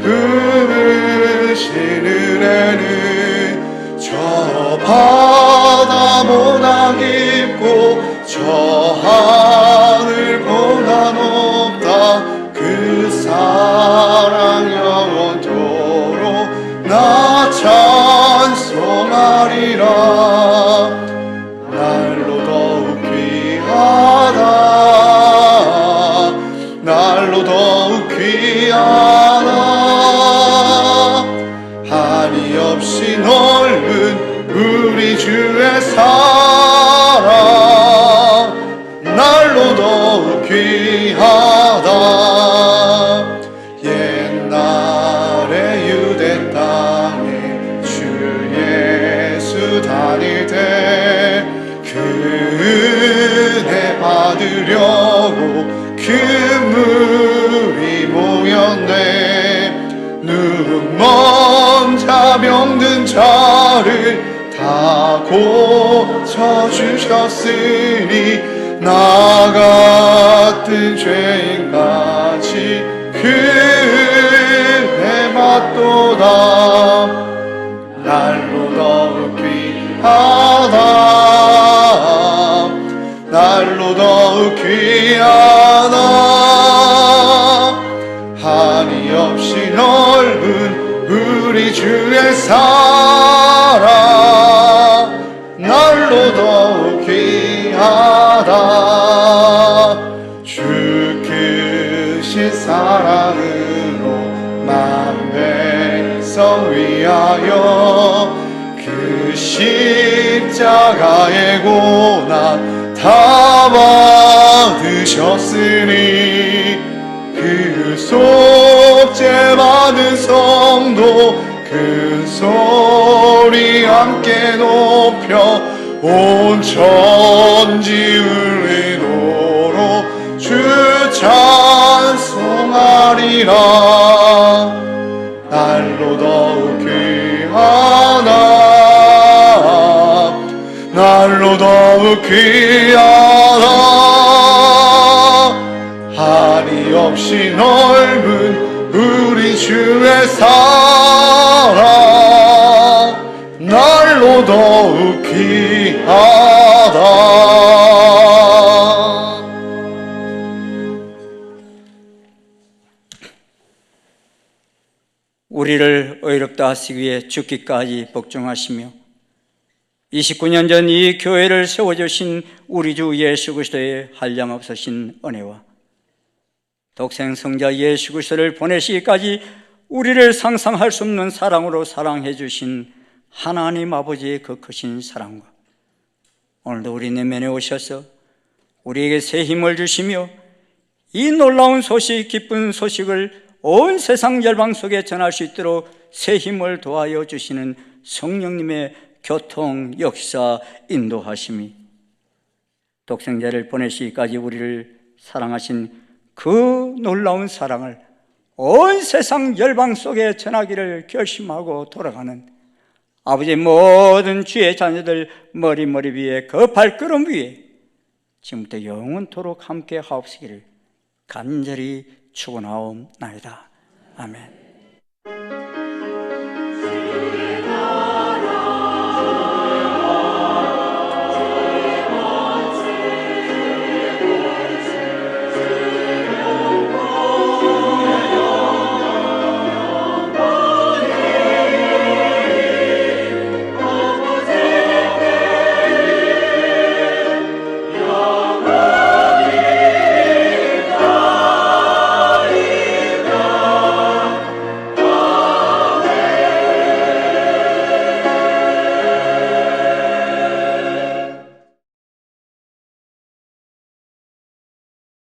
품으신 은혜는 저 바다보다 깊고 저 하늘보다 높다. 그 사랑 영원토록 나 찬송하리라. 날로 더욱 귀하다. 날로 더욱 귀하다. 한이 없이 넓은 우리 주의 사랑 날로 더욱 귀하다. 옛날에 유대 땅에 주 예수 다닐 때 그 은혜 받으려고 큰 무리 모였네. 눈먼 자 병든 자를 다 고쳐주셨으니 나 같은 죄인같이 그 은혜 받도다. 날로 더욱 귀하다. 날로 더욱 귀하다. 한이 없이 넓은 우리 주의 사랑 날로 더욱 귀하다. 주 크신 사랑으로 만 백성 위하여 그 십자가의 고난 다 받으셨으니 그 속죄 받은 성도 큰 소리 함께 높여 온 천지 울리도록 주 찬송하리라. 날로 더욱 귀하다. 날로 더욱 귀하다. 한이 없이 넓은 우리 주의 사랑 날로 더욱 귀하다. 우리 우리를 의롭다 하시기 위해 죽기까지 복종하시며 29년 전 이 교회를 세워주신 우리 주 예수 그리스도의 한량없으신 은혜와 독생 성자 예수 그리스도를 보내시기까지 우리를 상상할 수 없는 사랑으로 사랑해 주신 하나님 아버지의 그 크신 사랑과 오늘도 우리 내면에 오셔서 우리에게 새 힘을 주시며 이 놀라운 소식, 기쁜 소식을 온 세상 열방 속에 전할 수 있도록 새 힘을 도하여 주시는 성령님의 교통, 역사, 인도하심이 독생자를 보내시기까지 우리를 사랑하신 그 놀라운 사랑을 온 세상 열방 속에 전하기를 결심하고 돌아가는 아버지의 모든 주의 자녀들 머리 위에 그 발걸음 위에 지금부터 영원토록 함께 하옵시기를 간절히 축원하옵나이다. 아멘.